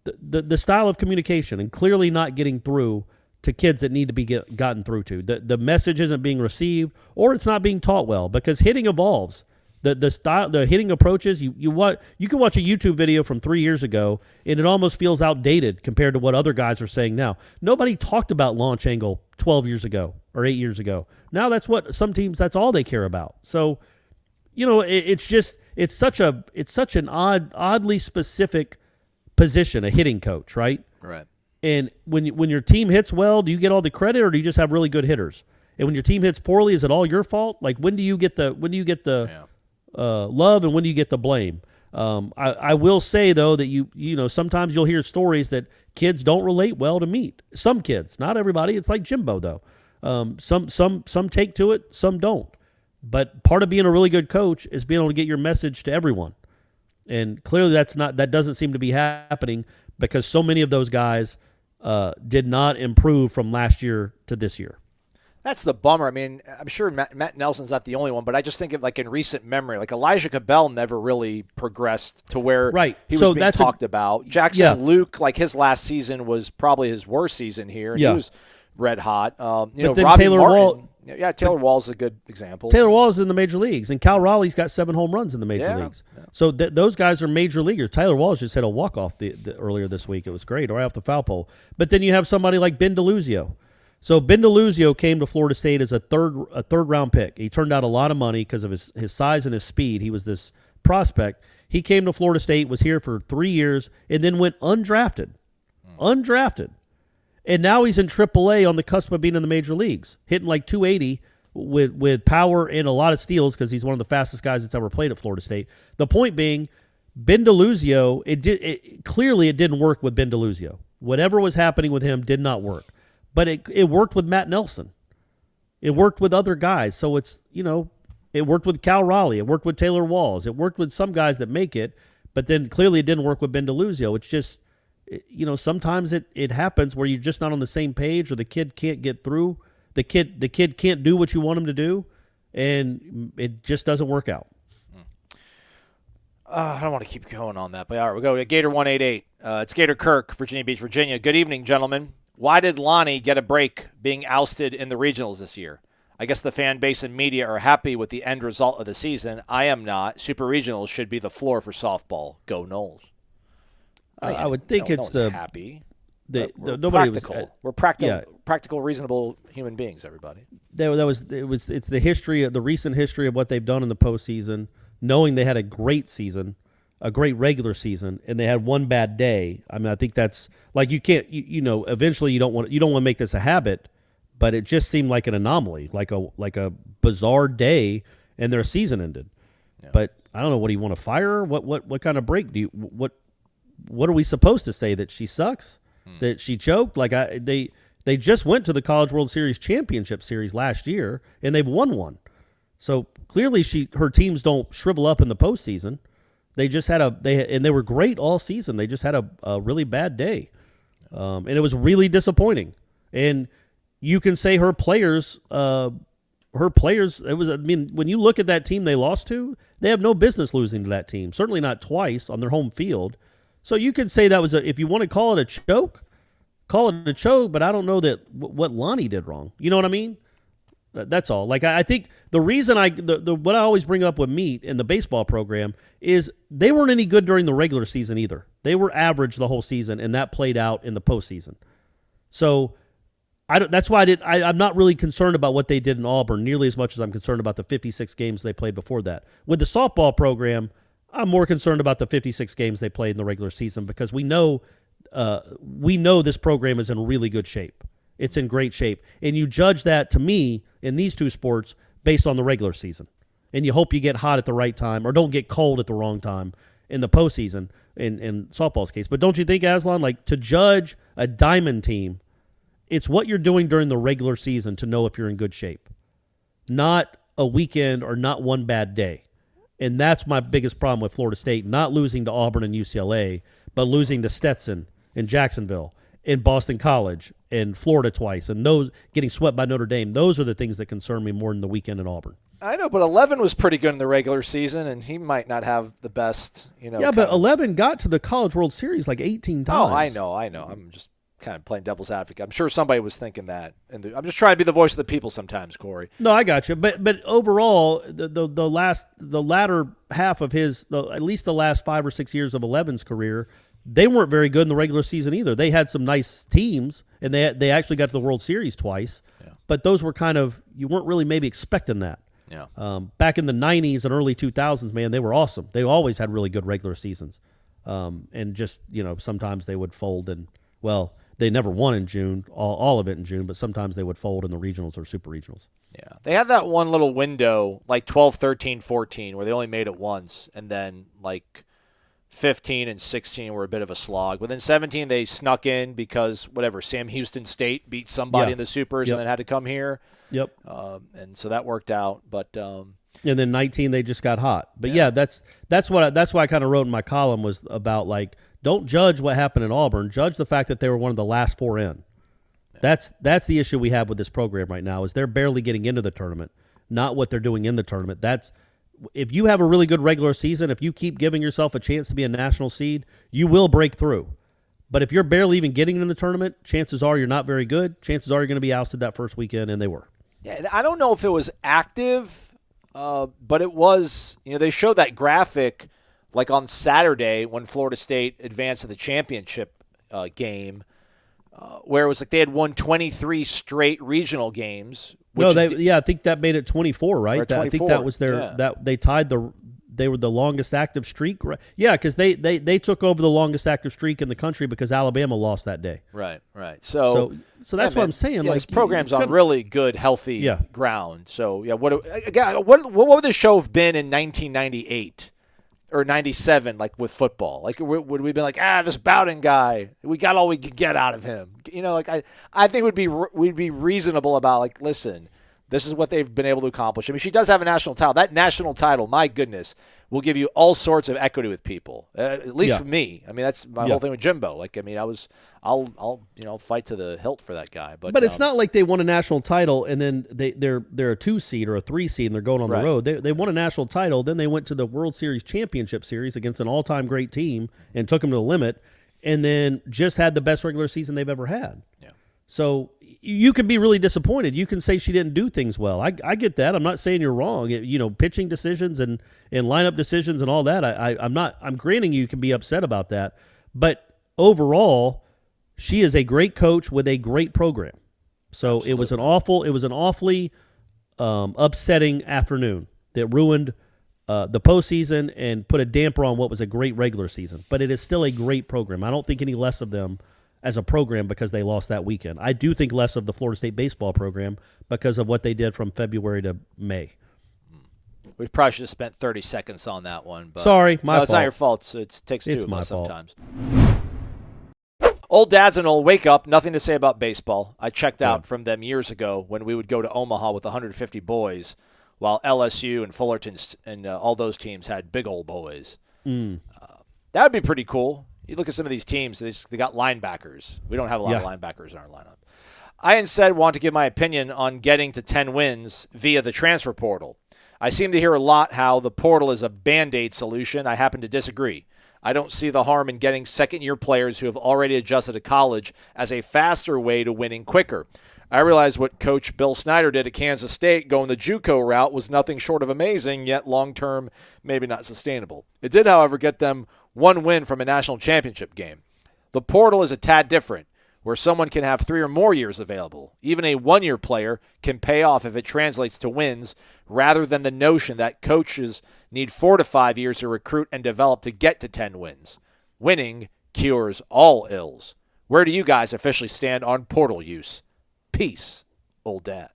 the style of communication and clearly not getting through to kids that need to be gotten through to. The message isn't being received, or it's not being taught well, because hitting evolves. The style, the hitting approaches, you can watch a YouTube video from 3 years ago, and it almost feels outdated compared to what other guys are saying now. Nobody talked about launch angle 12 years ago or 8 years ago. Now that's what some teams, that's all they care about. So, you know, it's such an oddly specific position, a hitting coach, right? Right. And when your team hits well, do you get all the credit, or do you just have really good hitters? And when your team hits poorly, is it all your fault? Like when do you get the love, and when do you get the blame? I will say though that you know sometimes you'll hear stories that kids don't relate well to Meat. Some kids, not everybody. It's like Jimbo though. Some take to it, some don't. But part of being a really good coach is being able to get your message to everyone. And clearly that doesn't seem to be happening, because so many of those guys did not improve from last year to this year. That's the bummer. I mean, I'm sure Matt Nelson's not the only one, but I just think of like in recent memory, like Elijah Cabell never really progressed to where he was being talked about. Jackson Luke, like his last season was probably his worst season here, and he was red hot. Taylor Wall. Yeah, Taylor Wall's a good example. Taylor Wall's in the major leagues, and Cal Raleigh's got 7 home runs in the major leagues. Yeah. So those guys are major leaguers. Taylor Wall's just hit a walk-off earlier this week. It was great, right off the foul pole. But then you have somebody like Ben DeLuzio. So Ben DeLuzio came to Florida State as a third-round pick. He turned out a lot of money because of his size and his speed. He was this prospect. He came to Florida State, was here for 3 years, and then went undrafted. Undrafted. And now he's in AAA on the cusp of being in the major leagues, hitting like 280 with power and a lot of steals because he's one of the fastest guys that's ever played at Florida State. The point being, Ben DeLuzio, clearly it didn't work with Ben DeLuzio. Whatever was happening with him did not work. But it worked with Matt Nelson. It worked with other guys. So it's, you know, it worked with Cal Raleigh. It worked with Taylor Walls. It worked with some guys that make it. But then clearly it didn't work with Ben DeLuzio. It's just, you know, sometimes it happens where you're just not on the same page, or the kid can't get through. The kid can't do what you want him to do, and it just doesn't work out. I don't want to keep going on that, but all right, we'll go to Gator 188. It's Gator Kirk, Virginia Beach, Virginia. Good evening, gentlemen. Why did Lonnie get a break being ousted in the regionals this year? I guess the fan base and media are happy with the end result of the season. I am not. Super regionals should be the floor for softball. Go Noles. I would think it's happy. We're nobody practical. was. We're practical, reasonable human beings. Everybody. It's the history of the recent history of what they've done in the postseason, knowing they had a great season, a great regular season, and they had one bad day. I mean, I think that's like you can't. Eventually you don't want to make this a habit, but it just seemed like an anomaly, like a bizarre day, and their season ended. Yeah. But I don't know. What do you want to fire her? What kind of break do you what are we supposed to say, that she sucks, that she choked? Like they just went to the College World Series Championship Series last year and they've won one. So clearly her teams don't shrivel up in the postseason. They just had they were great all season. They just had a really bad day, and it was really disappointing. And you can say her players. It was. I mean, when you look at that team they lost to, they have no business losing to that team. Certainly not twice on their home field. So you could say that was if you want to call it a choke, call it a choke. But I don't know that what Lonnie did wrong. You know what I mean? That's all. Like I think the reason what I always bring up with Meat in the baseball program is they weren't any good during the regular season either. They were average the whole season, and that played out in the postseason. So that's why I'm not really concerned about what they did in Auburn nearly as much as I'm concerned about the 56 games they played before that. With the softball program, I'm more concerned about the 56 games they played in the regular season because we know this program is in really good shape. It's in great shape. And you judge that, to me, in these two sports based on the regular season. And you hope you get hot at the right time or don't get cold at the wrong time in the postseason in softball's case. But don't you think, Aslan, like to judge a diamond team, it's what you're doing during the regular season to know if you're in good shape, not a weekend or not one bad day. And that's my biggest problem with Florida State, not losing to Auburn and UCLA, but losing to Stetson and Jacksonville and Boston College and Florida twice, and those getting swept by Notre Dame. Those are the things that concern me more than the weekend in Auburn. I know, but 11 was pretty good in the regular season, and he might not have the best, Yeah, but 11 got to the College World Series like 18 times. Oh, I know. I'm just kind of playing devil's advocate. I'm sure somebody was thinking that. And I'm just trying to be the voice of the people sometimes, Corey. No, I got you. But overall, the latter half of at least the last 5 or 6 years of 11's career, they weren't very good in the regular season either. They had some nice teams, and they actually got to the World Series twice. Yeah. But those were you weren't really maybe expecting that. Yeah. Back in the 90s and early 2000s, man, they were awesome. They always had really good regular seasons. And just, sometimes they would fold and, they never won in June, all of it in June, but sometimes they would fold in the regionals or super regionals. Yeah. They had that one little window, like 12, 13, 14, where they only made it once, and then like 15 and 16 were a bit of a slog. But then 17 they snuck in because, Sam Houston State beat somebody in the Supers and then had to come here. Yep. And so that worked out. But and then 19 they just got hot. But that's why I kind of wrote in my column was about like, don't judge what happened in Auburn. Judge the fact that they were one of the last 4 in. Yeah. That's the issue we have with this program right now is they're barely getting into the tournament, not what they're doing in the tournament. If you have a really good regular season, if you keep giving yourself a chance to be a national seed, you will break through. But if you're barely even getting in the tournament, chances are you're not very good. Chances are you're going to be ousted that first weekend, and they were. Yeah, and I don't know if it was active, but it was. They showed that graphic like on Saturday when Florida State advanced to the championship game, where it was like they had won 23 straight regional games. I think that made it 24, right? 24, I think that was that they tied they were the longest active streak. Right? Yeah, because they took over the longest active streak in the country because Alabama lost that day. Right. So that's what I'm saying. Yeah, this program's on really good, healthy ground. So what would the show have been in 1998? Or 97, like with football, like would we have been like, this Bowden guy, we got all we could get out of him, I think we'd be reasonable about like, listen, this is what they've been able to accomplish. I mean, she does have a national title. That national title, my goodness, will give you all sorts of equity with people. At least for me. I mean, that's my whole thing with Jimbo. Like, I mean, I'll fight to the hilt for that guy. But it's not like they won a national title and then they're a 2 seed or a 3 seed and they're going on the road. They won a national title, then they went to the World Series Championship Series against an all-time great team and took them to the limit, and then just had the best regular season they've ever had. Yeah. So you can be really disappointed. You can say she didn't do things well. I get that. I'm not saying you're wrong. Pitching decisions and lineup decisions and all that. I'm granting you can be upset about that. But overall, She is a great coach with a great program. So Absolutely. It was an awfully upsetting afternoon that ruined the postseason and put a damper on what was a great regular season. But it is still a great program. I don't think any less of them as a program because they lost that weekend. I do think less of the Florida State baseball program because of what they did from February to May. We probably should have spent 30 seconds on that one. But Sorry, my fault. It's not your fault. It takes two of us fault. sometimes. Old dads and old wake up. Nothing to say about baseball. I checked out from them years ago when we would go to Omaha with 150 boys, while LSU and Fullerton and all those teams had big old boys. That would be pretty cool. You look at some of these teams, they got linebackers. We don't have a lot of linebackers in our lineup. I instead want to give my opinion on getting to 10 wins via the transfer portal. I seem to hear a lot how the portal is a Band-Aid solution. I happen to disagree. I don't see the harm in getting second-year players who have already adjusted to college as a faster way to winning quicker. I realize what Coach Bill Snyder did at Kansas State, going the JUCO route, was nothing short of amazing, yet long-term maybe not sustainable. It did, however, get them one win from a national championship game. The portal is a tad different, where someone can have 3 or more years available. Even a one-year player can pay off if it translates to wins, rather than the notion that coaches need 4 to 5 years to recruit and develop to get to 10 wins. Winning cures all ills. Where do you guys officially stand on portal use? Peace, old dad.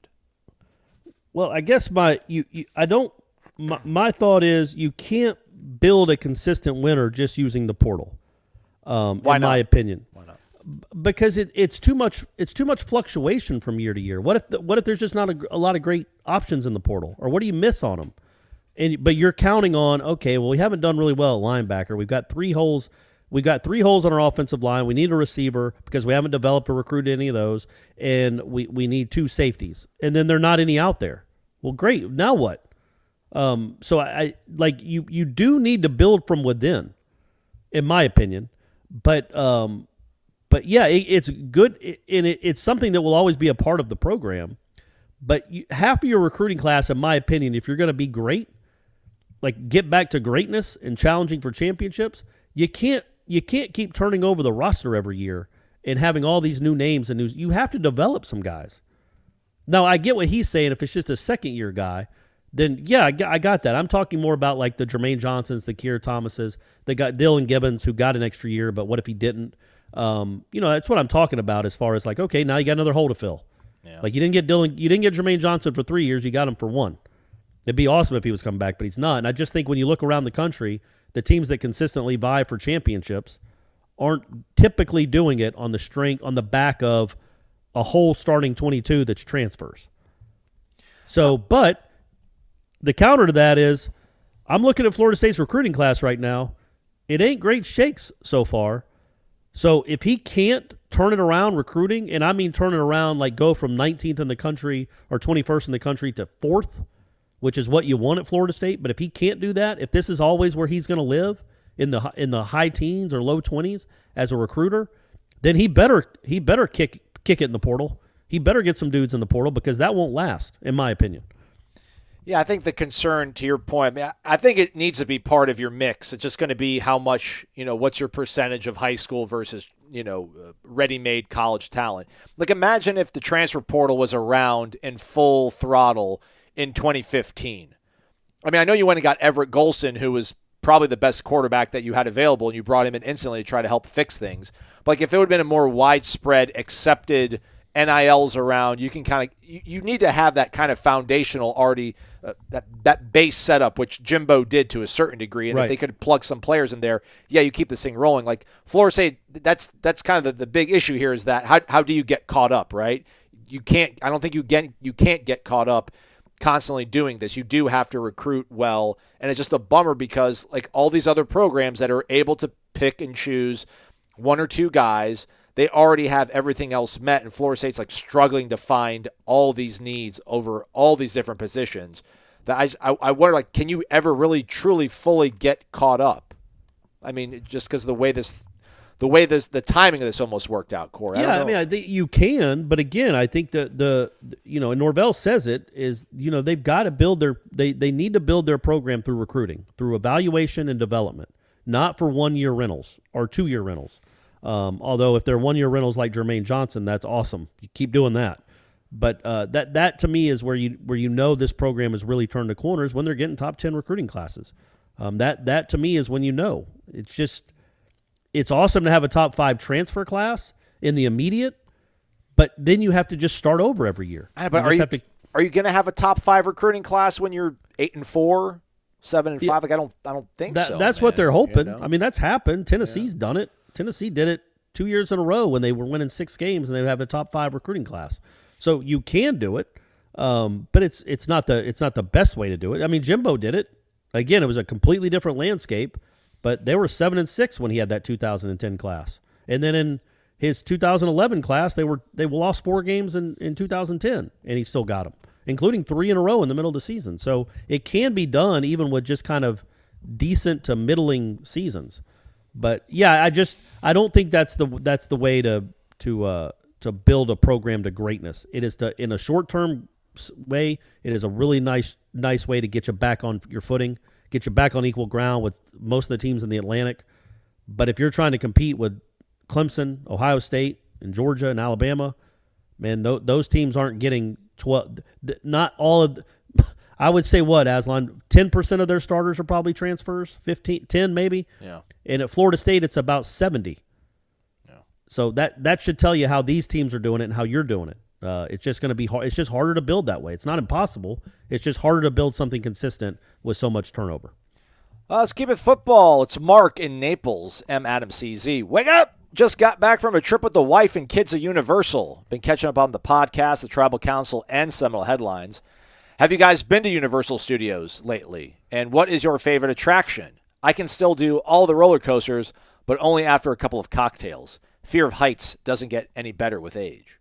Well, I guess my thought is you can't build a consistent winner just using the portal. Why in not? My opinion. Why not? Because it's too much fluctuation from year to year. What if there's just not a lot of great options in the portal, or what do you miss on them? But you're counting on, okay, well, we haven't done really well at linebacker. We've got 3 holes. We've got 3 holes on our offensive line. We need a receiver because we haven't developed or recruited any of those, and we need 2 safeties. And then there are not any out there. Well, great. Now what? So I like you do need to build from within, in my opinion. But yeah, it's good, and it's something that will always be a part of the program. But half of your recruiting class, in my opinion, if you're going to be great, like get back to greatness and challenging for championships, you can't keep turning over the roster every year and having all these new names and you have to develop some guys. Now, I get what he's saying. If it's just a second-year guy, then, yeah, I got that. I'm talking more about like the Jermaine Johnsons, the Keir Thomases, the guy Dylan Gibbons, who got an extra year, but what if he didn't? That's what I'm talking about as far as like, okay, now you got another hole to fill. Yeah. Like you didn't get Jermaine Johnson for 3 years, you got him for 1. It'd be awesome if he was coming back, but he's not. And I just think when you look around the country, the teams that consistently vie for championships aren't typically doing it on the back of a whole starting 22 that's transfers. So, but the counter to that is I'm looking at Florida State's recruiting class right now. It ain't great shakes so far. So if he can't turn it around recruiting, and I mean turn it around like go from 19th in the country or 21st in the country to 4th, which is what you want at Florida State, but if he can't do that, if this is always where he's going to live in the high teens or low 20s as a recruiter, then he better kick it in the portal. He better get some dudes in the portal because that won't last, in my opinion. Yeah, I think the concern, to your point, I think it needs to be part of your mix. It's just going to be how much, what's your percentage of high school versus, ready-made college talent. Like, imagine if the transfer portal was around in full throttle in 2015. I mean, I know you went and got Everett Golson, who was probably the best quarterback that you had available, and you brought him in instantly to try to help fix things. But like if it would have been a more widespread, accepted NILs around, you can kind of you need to have that kind of foundational already that base setup, which Jimbo did to a certain degree. And if they could plug some players in there, yeah, you keep this thing rolling. Like Florida State, that's kind of the big issue here is that how do you get caught up, right? You can't. I don't think you can't get caught up constantly doing this. You do have to recruit well, and it's just a bummer because like all these other programs that are able to pick and choose 1 or 2 guys, they already have everything else met, and Florida State's like struggling to find all these needs over all these different positions. That I wonder, like, can you ever really truly fully get caught up? I mean, just because of the way the timing of this almost worked out, Corey. I think you can, but again, I think that and Norvell says it is, they've got to build they need to build their program through recruiting, through evaluation and development, not for 1-year rentals or 2-year rentals. Although if they're 1-year rentals like Jermaine Johnson, that's awesome. You keep doing that. But that to me is where you know this program has really turned the corners when they're getting top 10 recruiting classes. That to me is when you know. It's awesome to have a top 5 transfer class in the immediate, but then you have to just start over every year. But are you going to have a top 5 recruiting class when you're 8-4, 7-5? Yeah. Like I don't think so. That's what they're hoping. You know? I mean, that's happened. Tennessee's done it. Tennessee did it 2 years in a row when they were winning 6 games and they would have a top 5 recruiting class. So you can do it, but it's not the best way to do it. I mean, Jimbo did it. Again, it was a completely different landscape, but they were 7-6 when he had that 2010 class, and then in his 2011 class, they lost 4 games in 2010, and he still got them, including 3 in a row in the middle of the season. So it can be done even with just kind of decent to middling seasons. But yeah, I don't think that's the way to build a program to greatness. It is in a short-term way. It is a really nice way to get you back on your footing, get you back on equal ground with most of the teams in the Atlantic. But if you're trying to compete with Clemson, Ohio State, and Georgia and Alabama, man, those teams aren't getting 12. Not all of. I would say what, Aslan? 10% of their starters are probably transfers. 10 maybe. Yeah. And at Florida State, it's about 70. Yeah. So that should tell you how these teams are doing it and how you're doing it. It's just going to be hard. It's just harder to build that way. It's not impossible. It's just harder to build something consistent with so much turnover. Let's keep it football. It's Mark in Naples. M. Adam CZ. Wake up! Just got back from a trip with the wife and kids at Universal. Been catching up on the podcast, the Tribal Council, and Seminole Headlines. Have you guys been to Universal Studios lately? And what is your favorite attraction? I can still do all the roller coasters, but only after a couple of cocktails. Fear of heights doesn't get any better with age.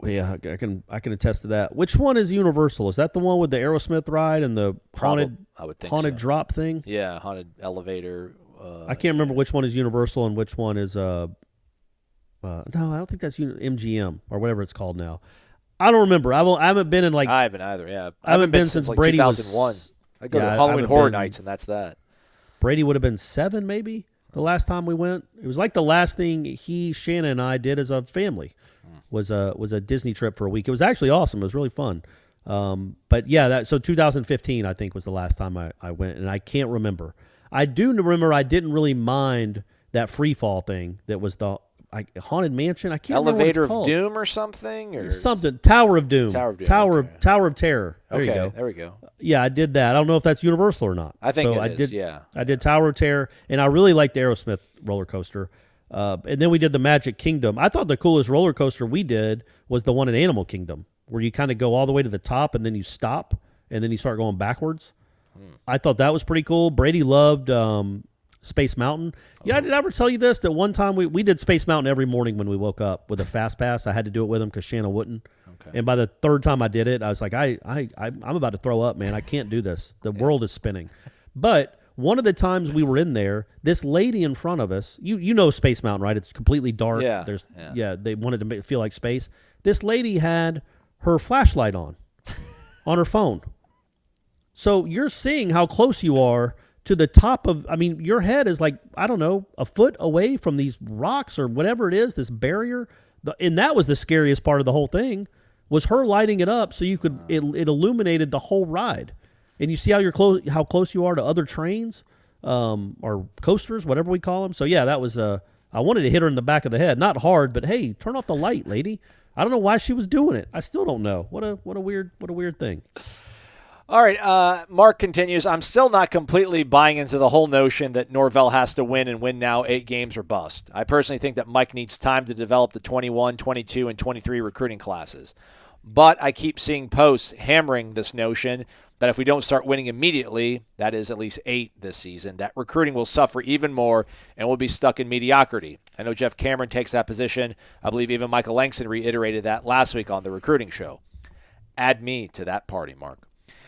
Yeah, I can attest to that. Which one is Universal? Is that the one with the Aerosmith ride and the haunted drop thing? Yeah, haunted elevator. I can't remember which one is Universal and which one is no, I don't think that's MGM or whatever it's called now. I don't remember. I haven't been in like. I haven't either. Yeah, I haven't been since like Brady 2001. I go to Halloween Horror Nights, and that's that. Brady would have been 7, maybe the last time we went. It was like the last thing Shannon, and I did as a family was a Disney trip for a week. It was actually awesome. It was really fun. But yeah, so 2015 I think was the last time I went, and I can't remember. I do remember I didn't really mind that free fall thing that was the Haunted Mansion. I can't Elevator remember what it's of called. Doom or something? Or something. Tower of Doom. Tower of Doom. Tower of Terror. There you go. There we go. Yeah, I did that. I don't know if that's Universal or not. I think it is, yeah. I did Tower of Terror, and I really liked the Aerosmith roller coaster. And then we did the Magic Kingdom. I thought the coolest roller coaster we did was the one in Animal Kingdom, where you kind of go all the way to the top, and then you stop, and then you start going backwards. I thought that was pretty cool. Brady loved Space Mountain. Yeah, did I ever tell you this? That one time we did Space Mountain every morning when we woke up with a fast pass. I had to do it with him because Shannon wouldn't. Okay. And by the third time I did it, I was like, I'm about to throw up, man. I can't do this. The world is spinning. But one of the times we were in there, this lady in front of us, you know Space Mountain, right? It's completely dark. Yeah. They wanted to feel like space. This lady had her flashlight on her phone. So you're seeing how close you are to the top of, your head is like, I don't know, a foot away from these rocks or whatever it is, this barrier. And that was the scariest part of the whole thing, was her lighting it up so you could, it illuminated the whole ride. And you see how close you are to other trains or coasters, whatever we call them. So yeah, that was, I wanted to hit her in the back of the head. Not hard, but hey, turn off the light, lady. I don't know why she was doing it. I still don't know. What a weird thing. All right, Mark continues, I'm still not completely buying into the whole notion that Norvell has to win and win now 8 games or bust. I personally think that Mike needs time to develop the 21, 22, and 23 recruiting classes. But I keep seeing posts hammering this notion that if we don't start winning immediately, that is at least 8 this season, that recruiting will suffer even more and we'll be stuck in mediocrity. I know Jeff Cameron takes that position. I believe even Michael Langston reiterated that last week on the recruiting show. Add me to that party, Mark.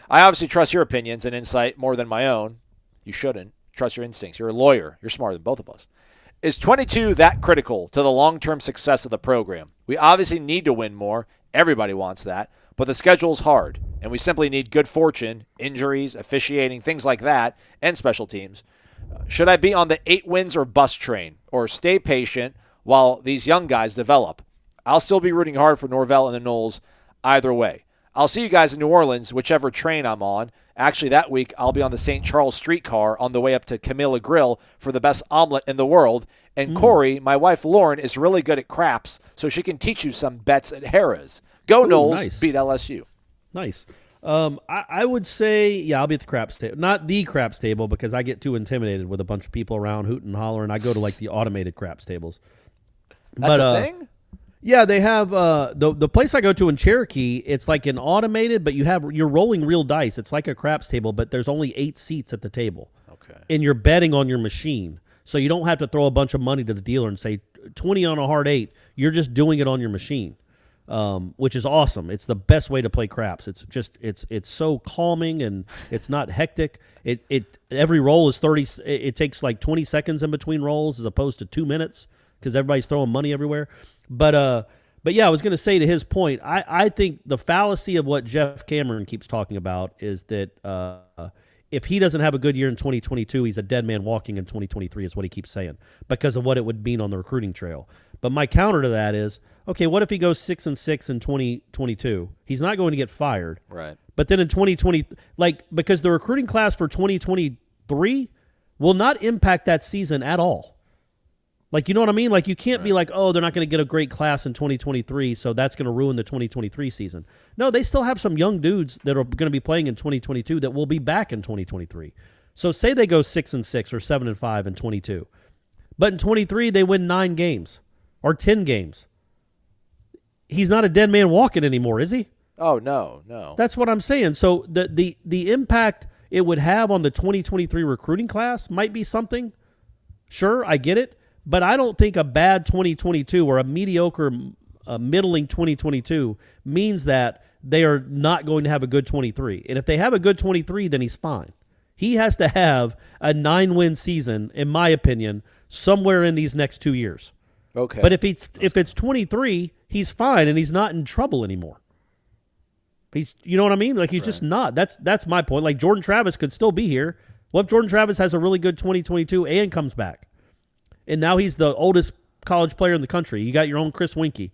I obviously trust your opinions and insight more than my own. You shouldn't. Trust your instincts. You're a lawyer. You're smarter than both of us. Is 22 that critical to the long-term success of the program? We obviously need to win more. Everybody wants that. But the schedule's hard, and we simply need good fortune, injuries, officiating, things like that, and special teams. Should I be on the 8 wins or bust train, or stay patient, while these young guys develop. I'll still be rooting hard for Norvell and the Noles either way. I'll see you guys in New Orleans, whichever train I'm on. Actually, that week, I'll be on the St. Charles streetcar on the way up to Camilla Grill for the best omelet in the world. And Corey, my wife Lauren, is really good at craps, so she can teach you some bets at Harrah's. Go Noles, nice. beat LSU. Nice. I would say, yeah, I'll be at the craps table. Not the craps table because I get too intimidated with a bunch of people around hooting and hollering. I go to like the automated craps tables. That's a thing? Yeah, they have the place I go to in Cherokee. It's like an automated, but you're rolling real dice. It's like a craps table, but there's only 8 seats at the table. Okay. And you're betting on your machine, so you don't have to throw a bunch of money to the dealer and say 20 on a hard 8. You're just doing it on your machine, which is awesome. It's the best way to play craps. It's just it's so calming and it's not hectic. Every roll is 30. It takes like 20 seconds in between rolls as opposed to 2 minutes because everybody's throwing money everywhere. But yeah, I was going to say to his point, I think the fallacy of what Jeff Cameron keeps talking about is that if he doesn't have a good year in 2022, he's a dead man walking in 2023 is what he keeps saying because of what it would mean on the recruiting trail. But my counter to that is, okay, what if he goes 6-6 in 2022? He's not going to get fired. Right. But then in 2020, because the recruiting class for 2023 will not impact that season at all. Like, you know what I mean? Like, you can't be like, oh, they're not going to get a great class in 2023, so that's going to ruin the 2023 season. No, they still have some young dudes that are going to be playing in 2022 that will be back in 2023. So say they go 6-6 or 7-5 in 22. But in 23, they win 9 games or 10 games. He's not a dead man walking anymore, is he? Oh, no. That's what I'm saying. So the impact it would have on the 2023 recruiting class might be something. Sure, I get it. But I don't think a bad 2022 or a mediocre, middling 2022 means that they are not going to have a good 23. And if they have a good 23, then he's fine. He has to have a 9-win season, in my opinion, somewhere in these next 2 years. Okay. But if it's 23, he's fine and he's not in trouble anymore. You know what I mean? Like he's just not. That's my point. Like Jordan Travis could still be here. What if Jordan Travis has a really good 2022 and comes back? And now he's the oldest college player in the country. You got your own Chris Winkie.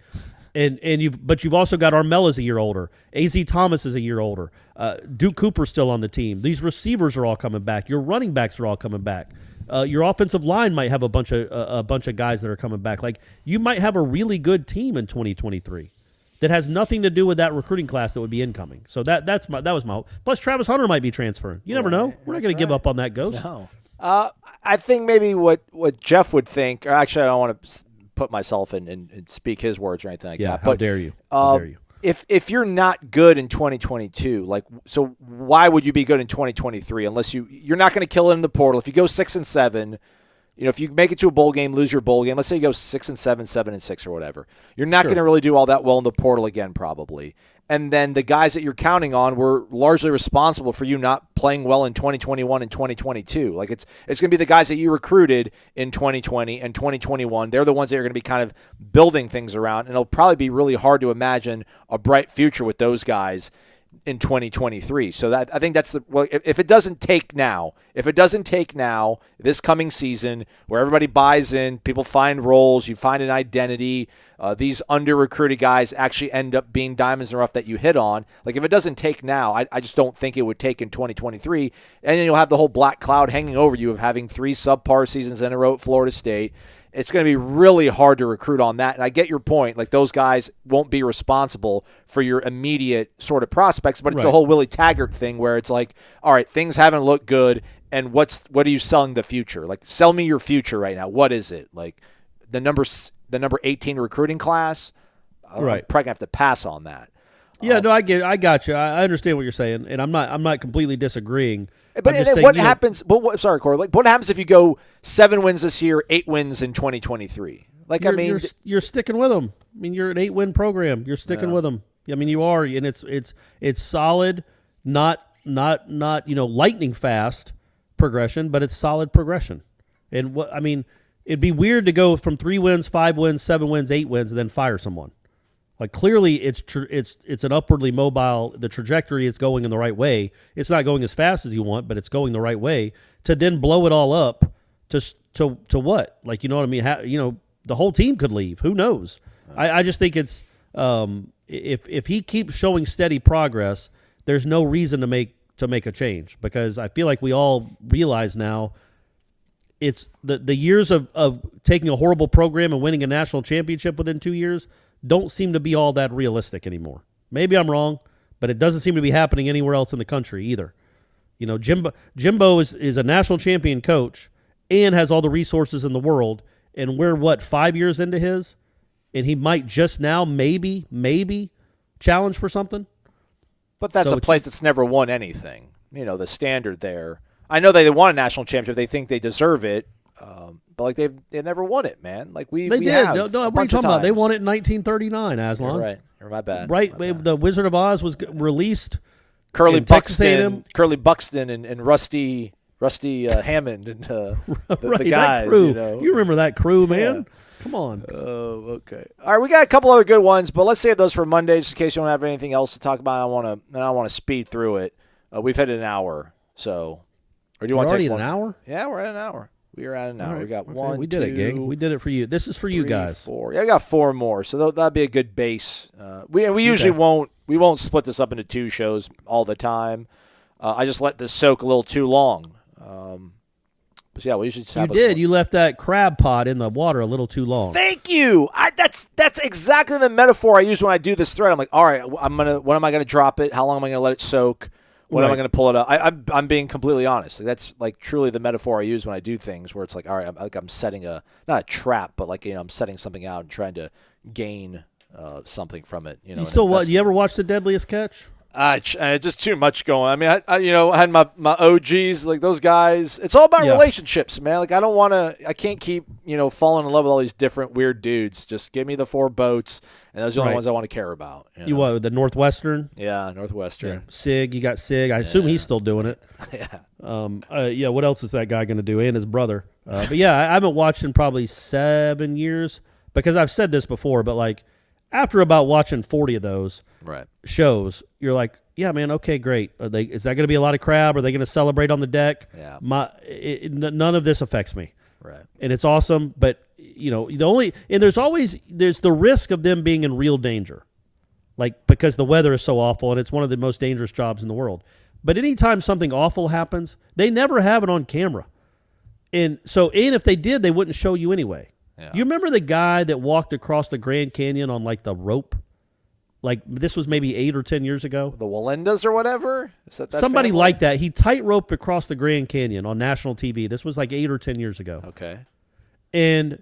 But you've also got Armella's a year older. A.Z. Thomas is a year older. Duke Cooper's still on the team. These receivers are all coming back. Your running backs are all coming back. Your offensive line might have a bunch of guys that are coming back. Like you might have a really good team in 2023 that has nothing to do with that recruiting class that would be incoming. So that was my hope. Plus Travis Hunter might be transferring. You never know. We're not going to give up on that ghost. No. I think maybe what Jeff would think, or actually I don't want to put myself in and speak his words or anything like that. How dare you? How dare you? If you're not good in 2022, so why would you be good in 2023 unless you're not going to kill it in the portal? If you go 6-7, if you make it to a bowl game, lose your bowl game, let's say you go 6-7, 7-6 or whatever, you're not going to really do all that well in the portal again probably. And then the guys that you're counting on were largely responsible for you not playing well in 2021 and 2022. Like it's going to be the guys that you recruited in 2020 and 2021. They're the ones that are going to be kind of building things around. And it'll probably be really hard to imagine a bright future with those guys in 2023. So that I think that's if it doesn't take now, this coming season where everybody buys in, people find roles, you find an identity, these under-recruited guys actually end up being diamonds in the rough that you hit on. Like if it doesn't take now, I just don't think it would take in 2023. And then you'll have the whole black cloud hanging over you of having 3 subpar seasons in a row at Florida State. It's going to be really hard to recruit on that. And I get your point. Like those guys won't be responsible for your immediate sort of prospects, but it's a whole Willie Taggart thing where it's like, all right, things haven't looked good. And what are you selling the future? Like sell me your future right now. What is it? Like the number 18 recruiting class? I'm probably going to have to pass on that. Yeah, no, I got you. I understand what you're saying, and I'm not completely disagreeing. But what happens? Sorry, Corey. Like, what happens if you go 7 wins this year, 8 wins in 2023? Like, you're sticking with them. I mean, you're an 8-win program. You're sticking with them. I mean, you are, and it's solid, not lightning fast progression, but it's solid progression. And it'd be weird to go from 3 wins, 5 wins, 7 wins, 8 wins, and then fire someone. Like clearly, it's an upwardly mobile. The trajectory is going in the right way. It's not going as fast as you want, but it's going the right way. To then blow it all up to what? Like you know what I mean? the whole team could leave. Who knows? I just think it's if he keeps showing steady progress, there's no reason to make a change, because I feel like we all realize now it's the years of taking a horrible program and winning a national championship within 2 years don't seem to be all that realistic anymore. Maybe I'm wrong, but it doesn't seem to be happening anywhere else in the country either. Jimbo is a national champion coach and has all the resources in the world, and we're 5 years into his, and he might just now maybe challenge for something. But that's a place that's never won anything. The standard there. I know they won a national championship. They think they deserve it, but like they've never won it, man. Like we did. Have no, what are you talking about? They won it in 1939, Aslan. You're right. You're my bad. Right. My bad. The Wizard of Oz was released. Curly Buxton and Rusty Hammond and the guys. That crew. You remember that crew, man? Yeah. Come on. Oh, okay. All right, we got a couple other good ones, but let's save those for Monday just in case you don't have anything else to talk about. I want to speed through it. We've hit an hour, so. Or do you want to take one? An hour? Yeah, we're at an hour. We are at an hour. Right. We got okay. one. We did it, gang. We did it for you. This is for you guys. 4. Yeah, I got 4 more, so that'd be a good base. We usually won't split this up into 2 shows all the time. I just let this soak a little too long. But yeah, we usually just have. You left that crab pot in the water a little too long. Thank you. That's exactly the metaphor I use when I do this thread. I'm like, all right, when am I gonna drop it? How long am I gonna let it soak? When am I going to pull it up? I'm being completely honest. That's like truly the metaphor I use when I do things, where it's like, all right, I'm setting not a trap, but like I'm setting something out and trying to gain something from it. You still you ever watch The Deadliest Catch? Just too much going. I mean, I had my OGs, like those guys. It's all about relationships, man. Like I can't keep falling in love with all these different weird dudes. Just give me the 4 boats. And those are the only ones I want to care about. You what, the Northwestern? Yeah, Northwestern. Yeah. Sig, you got Sig. I assume he's still doing it. Yeah. What else is that guy going to do? And his brother. But yeah, I haven't watched in probably 7 years, because I've said this before, but like after about watching 40 of those shows, you're like, yeah, man, okay, great. Is that going to be a lot of crab? Are they going to celebrate on the deck? Yeah. None of this affects me. Right. And it's awesome, but there's the risk of them being in real danger, like because the weather is so awful and it's one of the most dangerous jobs in the world. But anytime something awful happens, they never have it on camera, and if they did, they wouldn't show you anyway. Yeah. You remember the guy that walked across the Grand Canyon on like the rope? Like this was maybe 8 or 10 years ago. The Walendas or whatever? Is that somebody family? like that? He tight-roped across the Grand Canyon on national TV. This was like 8 or 10 years ago. Okay. And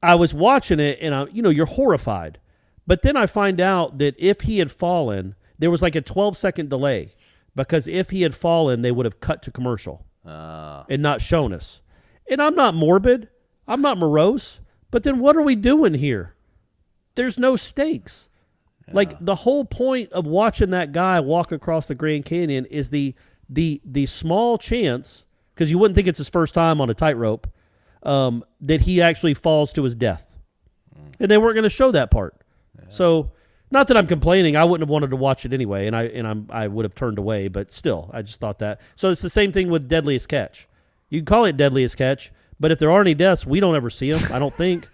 I was watching it, and you're horrified. But then I find out that if he had fallen, there was like a 12-second delay, because if he had fallen, they would have cut to commercial and not shown us. And I'm not morbid. I'm not morose. But then what are we doing here? There's no stakes. Yeah. Like the whole point of watching that guy walk across the Grand Canyon is the small chance, because you wouldn't think it's his first time on a tightrope, that he actually falls to his death. And they weren't going to show that part. Yeah. So, not that I'm complaining. I wouldn't have wanted to watch it anyway, and I would have turned away, but still, I just thought that. So it's the same thing with Deadliest Catch. You can call it Deadliest Catch, but if there are any deaths, we don't ever see them, I don't think.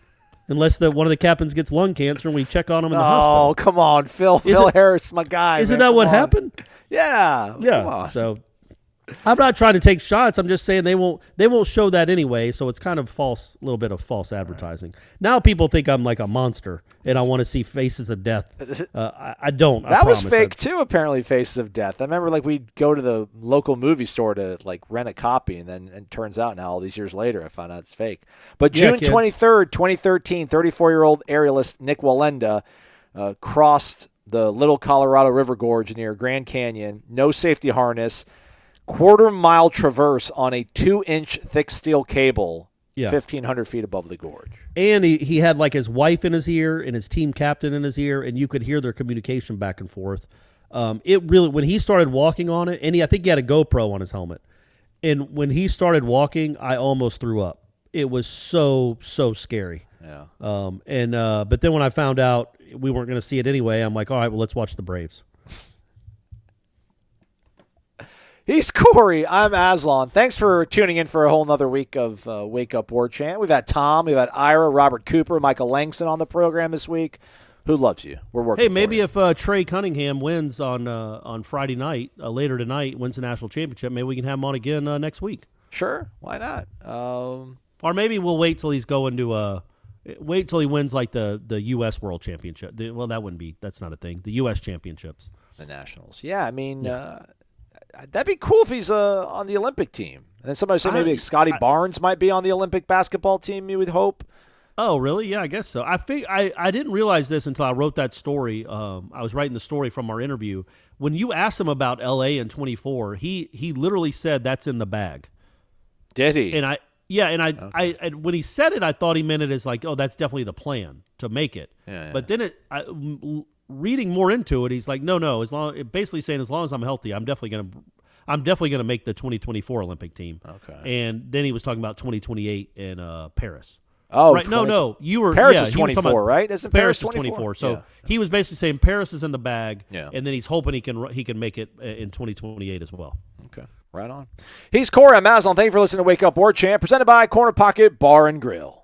Unless one of the captains gets lung cancer and we check on him in the hospital. Oh, come on, Phil Harris, my guy. Isn't that what happened? Yeah. Yeah. So I'm not trying to take shots. I'm just saying they won't show that anyway, so it's kind of a little bit of false advertising. Right. Now people think I'm like a monster and I want to see Faces of Death. I don't. That was fake too, apparently, Faces of Death. I remember like we'd go to the local movie store to like rent a copy, and then it turns out now all these years later I found out it's fake. But June 23rd, 2013, 34-year-old aerialist Nick Walenda crossed the Little Colorado River Gorge near Grand Canyon, no safety harness, quarter-mile traverse on a 2-inch thick steel cable, 1,500 feet above the gorge. And he had like his wife in his ear and his team captain in his ear, and you could hear their communication back and forth. It really, when he started walking on it, and I think he had a GoPro on his helmet, and when he started walking, I almost threw up. It was so scary. Yeah. But then when I found out we weren't going to see it anyway, I'm like, all right, well, let's watch the Braves. He's Corey. I'm Aslan. Thanks for tuning in for a whole nother week of Wake Up War Chant. We've had Tom, we've had Ira, Robert Cooper, Michael Langston on the program this week. Who loves you? We're working. Hey, maybe for you. if Trey Cunningham wins on Friday night, later tonight, wins the national championship, maybe we can have him on again next week. Sure, why not? Or maybe we'll wait till he's going to wait till he wins like the U.S. World Championship. Well, that's not a thing. The U.S. Championships. The Nationals. Yeah, I mean, that'd be cool if he's on the Olympic team. And then somebody said maybe Scotty Barnes might be on the Olympic basketball team, you would hope. Oh, really? Yeah, I guess so. I didn't realize this until I wrote that story. I was writing the story from our interview. When you asked him about L.A. in 24, he literally said that's in the bag. Did he? And I when he said it, I thought he meant it as like, oh, that's definitely the plan to make it. Yeah. But then reading more into it, he's like, no. Basically saying as long as I'm healthy, I'm definitely gonna make the 2024 Olympic team. Okay. And then he was talking about 2028 in Paris. Oh, right. No, you were Paris yeah, is 24, right? Isn't Paris 24? So yeah. he was basically saying Paris is in the bag, Yeah. and then he's hoping he can make it in 2028 as well. Okay, right on. He's Corey. I'm Aslan. Thank you for listening to Wake Up War Chant, presented by Corner Pocket Bar and Grill.